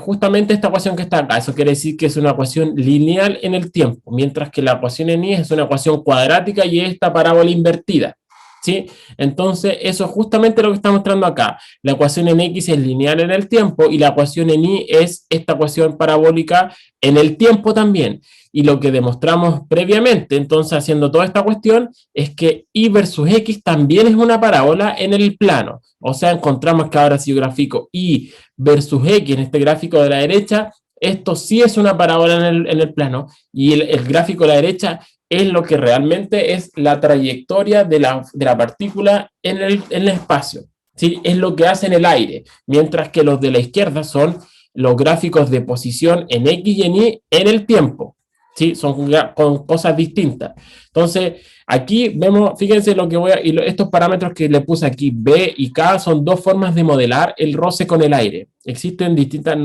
justamente esta ecuación que está acá, eso quiere decir que es una ecuación lineal en el tiempo, mientras que la ecuación en Y es una ecuación cuadrática y esta parábola invertida, ¿sí? Entonces, eso es justamente lo que está mostrando acá. La ecuación en X es lineal en el tiempo y la ecuación en Y es esta ecuación parabólica en el tiempo también. Y lo que demostramos previamente, entonces haciendo toda esta cuestión, es que Y versus X también es una parábola en el plano. O sea, encontramos que ahora si yo grafico Y versus X en este gráfico de la derecha, esto sí es una parábola en el plano. Y el gráfico de la derecha es lo que realmente es la trayectoria de la partícula en el espacio, ¿sí? Es lo que hace en el aire, mientras que los de la izquierda son los gráficos de posición en X y en Y en el tiempo, ¿sí? Son con cosas distintas. Entonces, aquí vemos, fíjense lo que voy a, y estos parámetros que le puse aquí, B y K, son dos formas de modelar el roce con el aire. Existen distintas,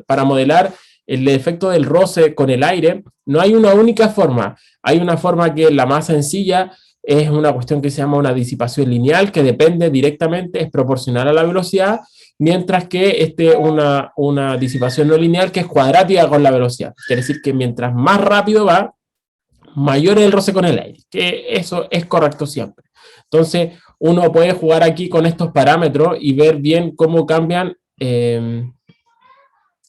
para modelar el efecto del roce con el aire, no hay una única forma. Hay una forma que la más sencilla es una cuestión que se llama una disipación lineal, que depende directamente, es proporcional a la velocidad, mientras que una disipación no lineal que es cuadrática con la velocidad. Quiere decir que mientras más rápido va, mayor es el roce con el aire, que eso es correcto siempre. Entonces, uno puede jugar aquí con estos parámetros y ver bien cómo cambian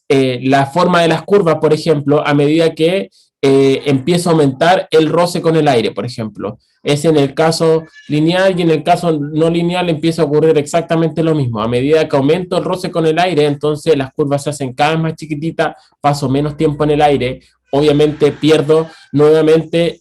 la forma de las curvas, por ejemplo, a medida que empieza a aumentar el roce con el aire, por ejemplo. Es en el caso lineal y en el caso no lineal empieza a ocurrir exactamente lo mismo. A medida que aumento el roce con el aire, entonces las curvas se hacen cada vez más chiquititas, paso menos tiempo en el aire, obviamente pierdo nuevamente,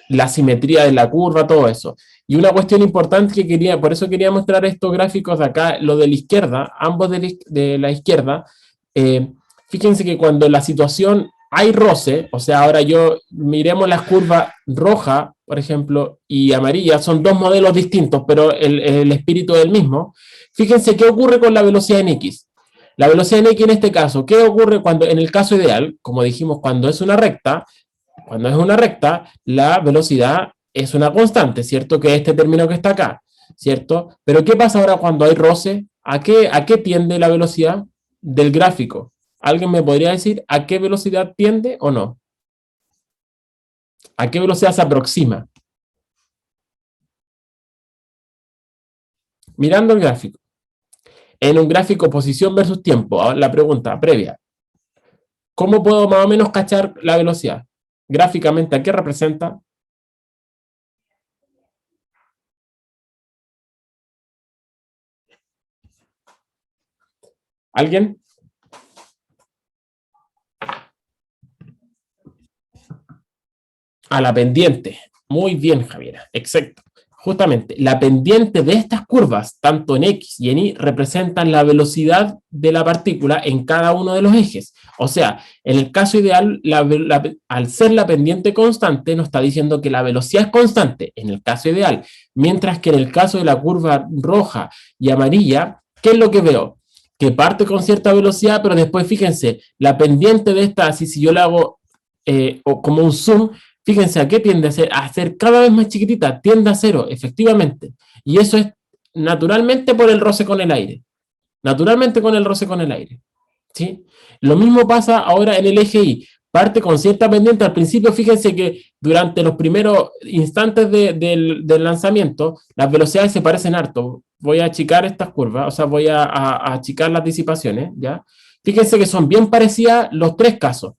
la simetría de la curva, todo eso. Y una cuestión importante que quería, por eso quería mostrar estos gráficos de acá, lo de la izquierda, ambos de la izquierda, fíjense que cuando la situación hay roce, o sea, ahora miremos las curvas roja, por ejemplo, y amarilla, son dos modelos distintos, pero el espíritu es el mismo. Fíjense qué ocurre con la velocidad en X. La velocidad en X en este caso, ¿qué ocurre cuando, en el caso ideal, como dijimos, cuando es una recta, la velocidad es una constante, ¿cierto? Que es este término que está acá, ¿cierto? Pero ¿qué pasa ahora cuando hay roce? ¿A qué tiende la velocidad del gráfico? ¿Alguien me podría decir a qué velocidad tiende o no? ¿A qué velocidad se aproxima? Mirando el gráfico. En un gráfico posición versus tiempo, la pregunta previa. ¿Cómo puedo más o menos cachar la velocidad? Gráficamente, ¿a qué representa? ¿Alguien? A la pendiente. Muy bien, Javiera. Exacto. Justamente, la pendiente de estas curvas, tanto en X y en Y, representan la velocidad de la partícula en cada uno de los ejes. O sea, en el caso ideal, al ser la pendiente constante, nos está diciendo que la velocidad es constante, en el caso ideal. Mientras que en el caso de la curva roja y amarilla, ¿qué es lo que veo? Que parte con cierta velocidad, pero después, fíjense, la pendiente de esta, así si yo la hago o como un zoom, fíjense a qué tiende a ser cada vez más chiquitita, tiende a cero, efectivamente. Y eso es naturalmente por el roce con el aire. Naturalmente con el roce con el aire. ¿Sí? Lo mismo pasa ahora en el eje Y. Parte con cierta pendiente. Al principio, fíjense que durante los primeros instantes del lanzamiento, las velocidades se parecen harto. Voy a achicar estas curvas, o sea, voy a achicar las disipaciones, ¿ya? Fíjense que son bien parecidas los tres casos.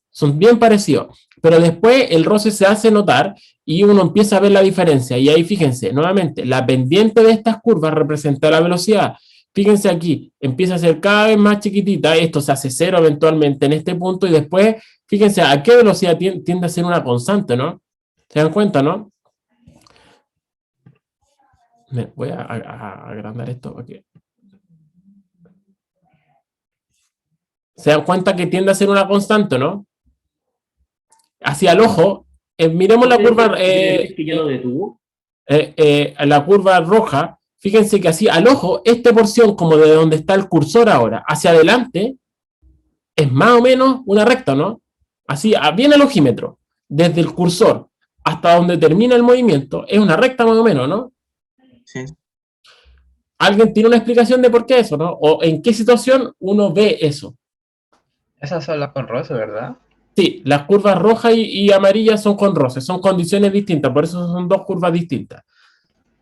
Son bien parecidos, pero después el roce se hace notar y uno empieza a ver la diferencia. Y ahí fíjense, nuevamente, la pendiente de estas curvas representa la velocidad. Fíjense aquí, empieza a ser cada vez más chiquitita, esto se hace cero eventualmente en este punto y después, fíjense a qué velocidad tiende a ser una constante, ¿no? ¿Se dan cuenta, no? Voy a agrandar esto aquí. ¿Se dan cuenta que tiende a ser una constante, no? Hacia el ojo, miremos la curva, la curva roja, fíjense que así al ojo, esta porción como de donde está el cursor ahora, hacia adelante, es más o menos una recta, ¿no? así, bien al ojímetro, desde el cursor hasta donde termina el movimiento, es una recta más o menos, ¿no? Sí. ¿Alguien tiene una explicación de por qué eso, no? ¿O en qué situación uno ve eso? Esas son las con roce, ¿verdad? Sí, las curvas rojas y amarillas son con roce, son condiciones distintas, por eso son dos curvas distintas.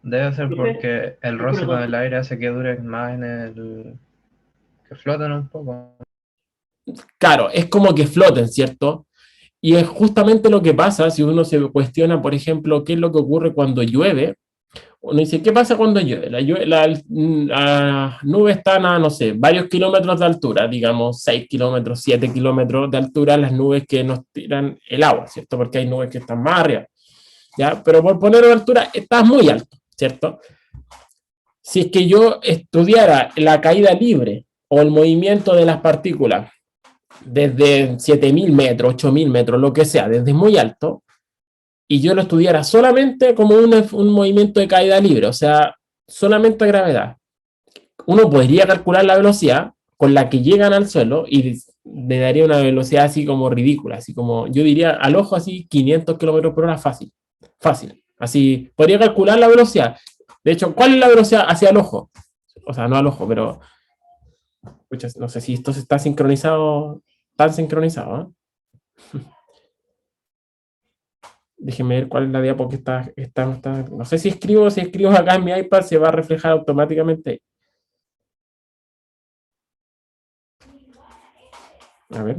Debe ser Profe, porque el roce con el aire hace que duren más en el... que floten un poco. Claro, es como que floten, ¿cierto? Y es justamente lo que pasa si uno se cuestiona, por ejemplo, qué es lo que ocurre cuando llueve. Uno dice, ¿qué pasa cuando llueve? Las nubes están a, no sé, varios kilómetros de altura, digamos 6 kilómetros, 7 kilómetros de altura, las nubes que nos tiran el agua, ¿cierto? Porque hay nubes que están más arriba, ¿ya? Pero por poner una altura, estás muy alto, ¿cierto? Si es que yo estudiara la caída libre o el movimiento de las partículas desde 7.000 metros, 8.000 metros, lo que sea, desde muy alto, y yo lo estudiara solamente como un movimiento de caída libre, o sea, solamente gravedad, uno podría calcular la velocidad con la que llegan al suelo y le daría una velocidad así como ridícula, así como, yo diría al ojo así 500 kilómetros por hora fácil, fácil, así, podría calcular la velocidad. De hecho, ¿cuál es la velocidad hacia el ojo? O sea, no al ojo, pero no sé si esto se está sincronizado, tan sincronizado, ¿eh? Déjenme ver cuál es la diapo que está. No sé si escribo acá en mi iPad, se va a reflejar automáticamente. A ver.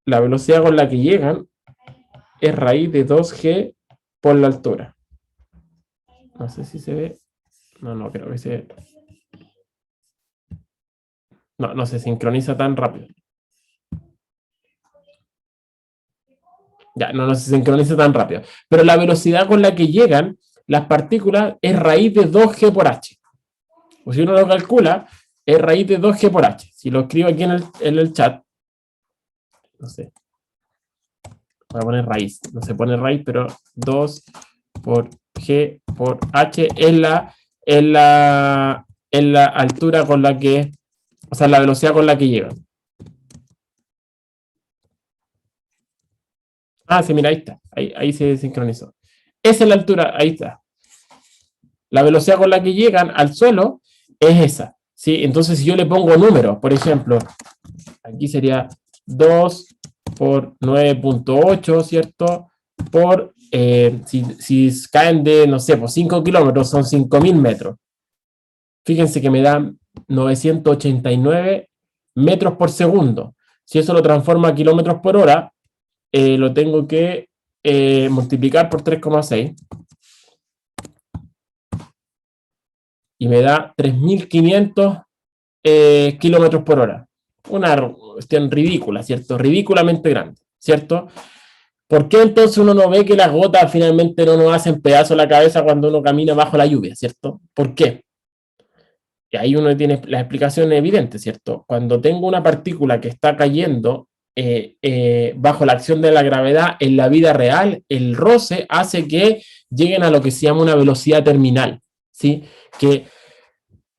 La velocidad con la que llegan es raíz de 2G por la altura. No sé si se ve. No creo que se... No se sincroniza tan rápido. Ya, no se sincroniza tan rápido. Pero la velocidad con la que llegan las partículas es raíz de 2G por H. O si uno lo calcula, es raíz de 2G por H. Si lo escribo aquí en el chat, no sé, voy a poner raíz, no se pone raíz, pero 2 por G por H es la altura con la que, o sea, la velocidad con la que llegan. Ah, sí, mira, ahí está, ahí se sincronizó. Esa es la altura, ahí está. La velocidad con la que llegan al suelo es esa, ¿sí? Entonces, si yo le pongo números, por ejemplo, aquí sería 2 por 9.8, ¿cierto? Por, si caen de, no sé, por 5 kilómetros, son 5.000 metros. Fíjense que me da 989 metros por segundo. Si eso lo transforma a kilómetros por hora, lo tengo que multiplicar por 3,6. Y me da 3.500 kilómetros por hora. Una cuestión ridícula, ¿cierto? Ridículamente grande, ¿cierto? ¿Por qué entonces uno no ve que las gotas finalmente no nos hacen pedazo la cabeza cuando uno camina bajo la lluvia, ¿cierto? ¿Por qué? Y ahí uno tiene la explicación evidente, ¿cierto? Cuando tengo una partícula que está cayendo bajo la acción de la gravedad en la vida real, el roce hace que lleguen a lo que se llama una velocidad terminal, ¿sí? Que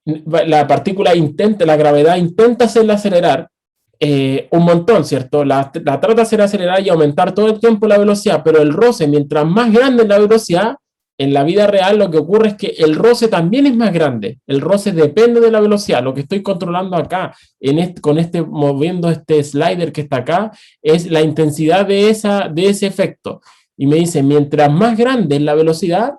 la partícula la gravedad intenta hacerla acelerar un montón, ¿cierto? La trata de hacer acelerar y aumentar todo el tiempo la velocidad, pero el roce, mientras más grande es la velocidad, en la vida real lo que ocurre es que el roce también es más grande. El roce depende de la velocidad. Lo que estoy controlando acá, moviendo este slider que está acá, es la intensidad de ese efecto. Y me dice, mientras más grande es la velocidad,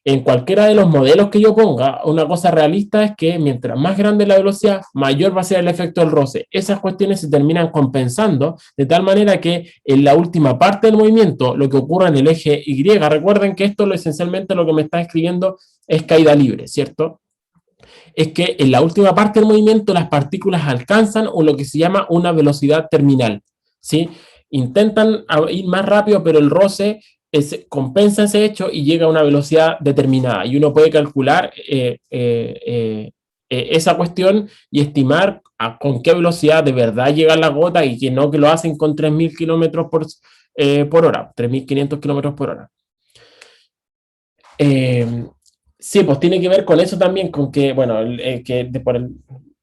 en cualquiera de los modelos que yo ponga, una cosa realista es que mientras más grande la velocidad, mayor va a ser el efecto del roce. Esas cuestiones se terminan compensando de tal manera que en la última parte del movimiento, lo que ocurre en el eje Y, recuerden que esto esencialmente lo que me está escribiendo es caída libre, ¿cierto? Es que en la última parte del movimiento las partículas alcanzan lo que se llama una velocidad terminal, ¿sí? Intentan ir más rápido, pero el roce compensa ese hecho y llega a una velocidad determinada. Y uno puede calcular esa cuestión y estimar con qué velocidad de verdad llegan las gotas y que no que lo hacen con 3.000 kilómetros por hora, 3.500 kilómetros por hora. Sí, pues tiene que ver con eso también, con que, bueno,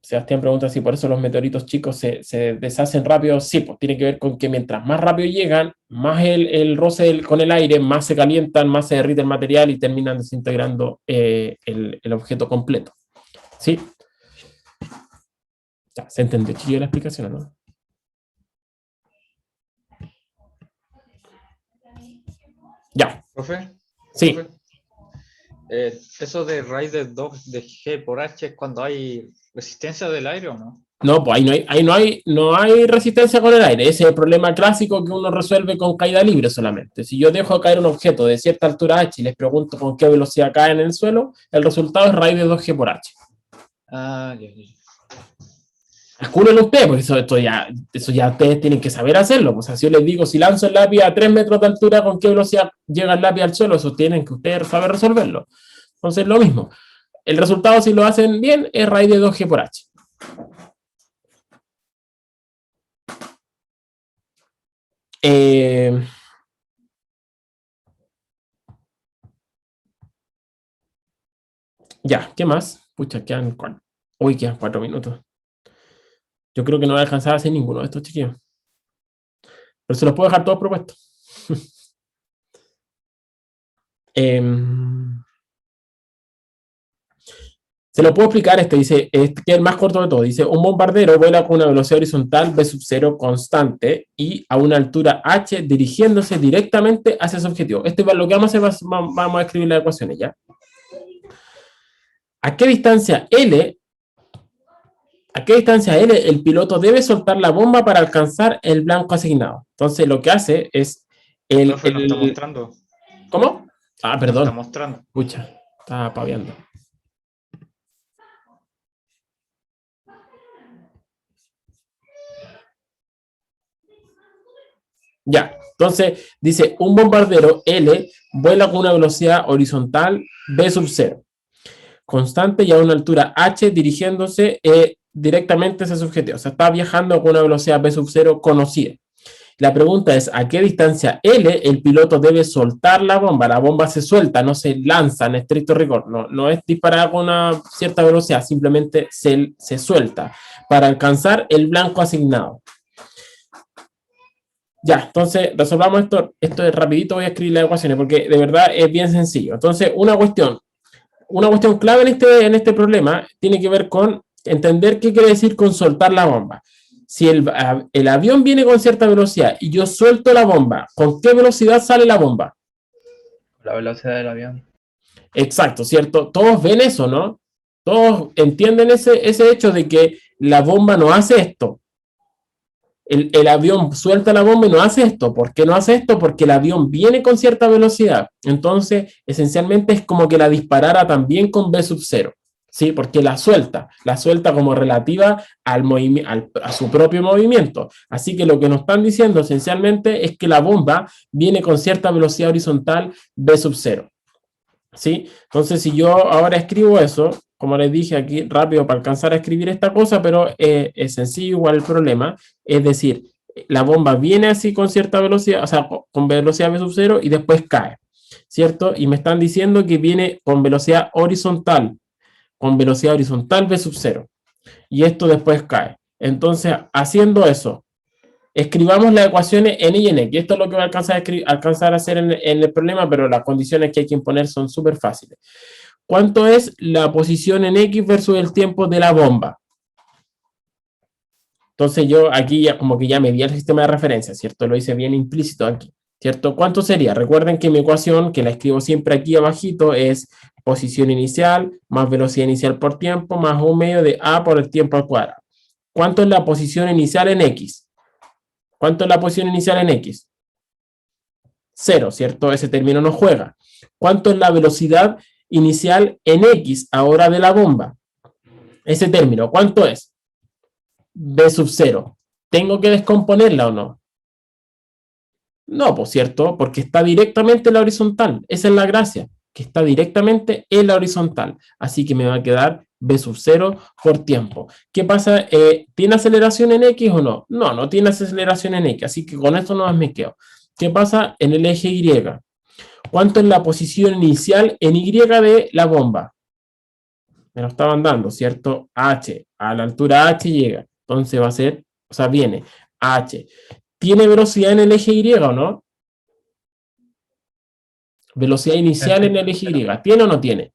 Sebastián pregunta si por eso los meteoritos chicos se deshacen rápido. Sí, pues tiene que ver con que mientras más rápido llegan, más el roce con el aire, más se calientan, más se derrite el material y terminan desintegrando el objeto completo. ¿Sí? Ya, ¿se entendió, chiquillo, la explicación, no? Ya. ¿Profe? Sí. ¿Profe? ¿Eso de raíz de 2 de G por H es cuando hay resistencia del aire o no? No, pues ahí no hay resistencia con el aire. Ese es el problema clásico que uno resuelve con caída libre solamente. Si yo dejo caer un objeto de cierta altura h y les pregunto con qué velocidad cae en el suelo, el resultado es raíz de 2G por H. Ah, ya. Calculen ustedes, porque eso ya ustedes tienen que saber hacerlo. O sea, si yo les digo, si lanzo el lápiz a 3 metros de altura, ¿con qué velocidad llega el lápiz al suelo? Eso tienen que ustedes saber resolverlo. Entonces, lo mismo. El resultado, si lo hacen bien, es raíz de 2G por H. Ya, ¿qué más? Pucha, quedan 4 minutos. Yo creo que no voy a alcanzar a hacer ninguno de estos, chiquillos. Pero se los puedo dejar todos propuestos. Se lo puedo explicar, dice, que es el más corto de todo. Dice, un bombardero vuela con una velocidad horizontal v sub 0 constante y a una altura h dirigiéndose directamente hacia su objetivo. Esto es lo que vamos a hacer, vamos a escribir las ecuaciones ya. ¿A qué distancia L el piloto debe soltar la bomba para alcanzar el blanco asignado? Entonces lo que hace es Profe, no está mostrando. ¿Cómo? Ah, perdón. No está mostrando. Pucha, estaba paviando. Ya, entonces dice, un bombardero L vuela con una velocidad horizontal v sub 0, constante y a una altura h dirigiéndose directamente hacia su objetivo. O sea, está viajando con una velocidad v sub 0 conocida. La pregunta es, ¿a qué distancia L el piloto debe soltar la bomba? La bomba se suelta, no se lanza en estricto rigor. No es disparada con una cierta velocidad, simplemente se suelta para alcanzar el blanco asignado. Ya, entonces resolvamos esto. Esto es rapidito, voy a escribir las ecuaciones porque de verdad es bien sencillo. Entonces, una cuestión clave en este problema tiene que ver con entender qué quiere decir con soltar la bomba. Si el avión viene con cierta velocidad y yo suelto la bomba, ¿con qué velocidad sale la bomba? La velocidad del avión. Exacto, ¿cierto? Todos ven eso, ¿no? Todos entienden ese hecho de que la bomba no hace esto. El avión suelta la bomba y no hace esto. ¿Por qué no hace esto? Porque el avión viene con cierta velocidad. Entonces, esencialmente es como que la disparara también con V sub 0. ¿Sí? Porque la suelta como relativa a su propio movimiento. Así que lo que nos están diciendo esencialmente es que la bomba viene con cierta velocidad horizontal V sub 0. ¿Sí? Entonces, si yo ahora escribo eso, como les dije aquí, rápido para alcanzar a escribir esta cosa, pero es sencillo igual el problema, es decir, la bomba viene así con cierta velocidad, o sea, con velocidad V sub 0 y después cae, ¿cierto? Y me están diciendo que viene con velocidad horizontal V sub 0, y esto después cae. Entonces, haciendo eso, escribamos las ecuaciones en y en x. Esto es lo que va a alcanzar a hacer en el problema, pero las condiciones que hay que imponer son súper fáciles. ¿Cuánto es la posición en x versus el tiempo de la bomba? Entonces yo aquí ya como que ya me di el sistema de referencia, ¿cierto? Lo hice bien implícito aquí, ¿cierto? ¿Cuánto sería? Recuerden que mi ecuación, que la escribo siempre aquí abajito, es posición inicial más velocidad inicial por tiempo más 1 medio de a por el tiempo al cuadrado. ¿Cuánto es la posición inicial en x? ¿Cuánto es la posición inicial en x? 0, ¿cierto? Ese término no juega. ¿Cuánto es la velocidad inicial en x ahora de la bomba? Ese término, ¿cuánto es? V sub 0. ¿Tengo que descomponerla o no? No, pues cierto, porque está directamente en la horizontal. Esa es la gracia, que está directamente en la horizontal. Así que me va a quedar V sub 0 por tiempo. ¿Qué pasa? ¿Tiene aceleración en X o no? No, no tiene aceleración en X, así que con esto no me quedo. ¿Qué pasa en el eje Y? ¿Cuánto es la posición inicial en Y de la bomba? me lo estaban dando, ¿cierto? H, a la altura H llega, entonces va a ser, o sea, viene H. ¿Tiene velocidad en el eje Y o no? Velocidad inicial en el eje Y, ¿tiene o no tiene?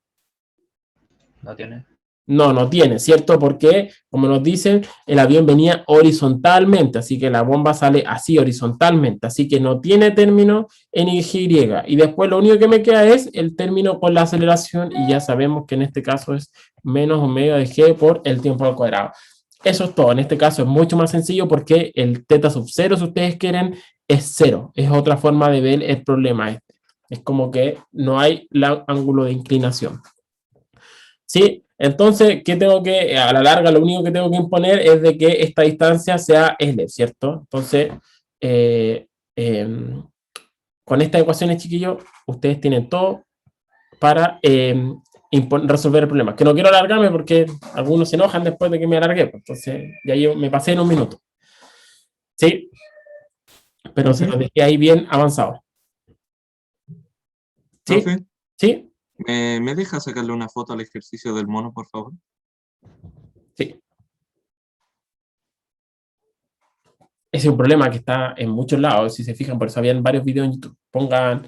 No tiene. No, no tiene, ¿cierto? Porque, como nos dicen, el avión venía horizontalmente, así que la bomba sale así horizontalmente, así que no tiene término en eje Y. Y después lo único que me queda es el término con la aceleración, y ya sabemos que en este caso es menos o medio de g por el tiempo al cuadrado. Eso es todo. En este caso es mucho más sencillo porque el teta sub 0, si ustedes quieren, es 0. Es otra forma de ver el problema este. Es como que no hay ángulo de inclinación. ¿Sí? Entonces, ¿qué tengo que, a la larga, lo único que tengo que imponer es de que esta distancia sea L, ¿cierto? Entonces, con estas ecuaciones, chiquillos, ustedes tienen todo para resolver el problema. Que no quiero alargarme porque algunos se enojan después de que me alargué. Entonces, ya yo me pasé en un minuto. ¿Sí? Pero se los dejé ahí bien avanzado. ¿Sí? Profe, ¿Sí? ¿me deja sacarle una foto al ejercicio del mono, por favor? Sí. Ese es un problema que está en muchos lados, si se fijan, por eso habían varios videos en YouTube. Pongan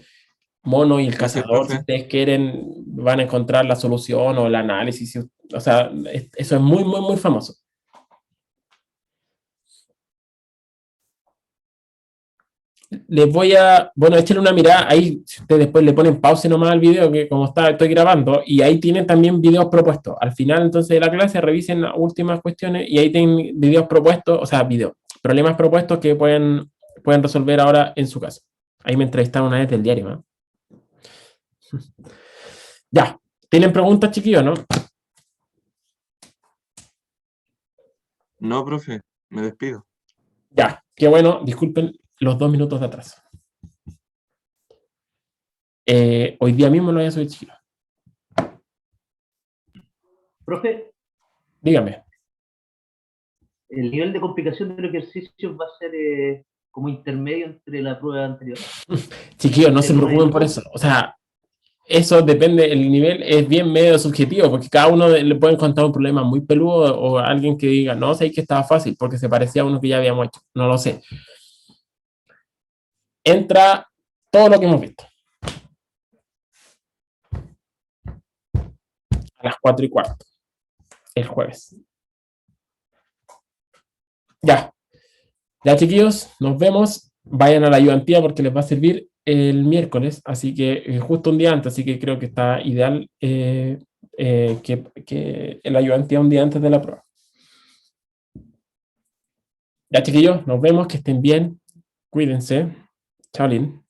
mono y el Gracias, cazador, si profe. ustedes quieren, van a encontrar la solución o el análisis. O sea, eso es muy, muy, muy famoso. Les voy a, bueno, échenle una mirada ahí, si ustedes después le ponen pausa nomás al video, que como estoy grabando, y ahí tienen también videos propuestos. Al final, entonces, de la clase, revisen las últimas cuestiones y ahí tienen videos propuestos, o sea, problemas propuestos que pueden resolver ahora en su casa. Ahí me entrevistaron una vez del diario, ¿no? Ya, ¿tienen preguntas, chiquillos, no? No, profe, me despido. Ya, qué bueno, disculpen los 2 minutos de atrás. Hoy día mismo lo voy a subir, chiquillos. Profe, Dígame. el nivel de complicación del ejercicio va a ser como intermedio entre la prueba anterior. Chiquillos, no se ¿El uno y el preocupen por dos? eso. O sea, eso depende, el nivel es bien medio subjetivo, porque cada uno le puede encontrar un problema muy peludo o alguien que diga, no, sé que estaba fácil, porque se parecía a uno que ya habíamos hecho. No lo sé. Entra todo lo que hemos visto. A las 4:15, el jueves. Ya. Ya, chiquillos, nos vemos. Vayan a la ayudantía porque les va a servir el miércoles, así que justo un día antes, así que creo que está ideal que la ayudantía un día antes de la prueba. Ya, chiquillos, nos vemos, que estén bien, cuídense. Chao, Lin.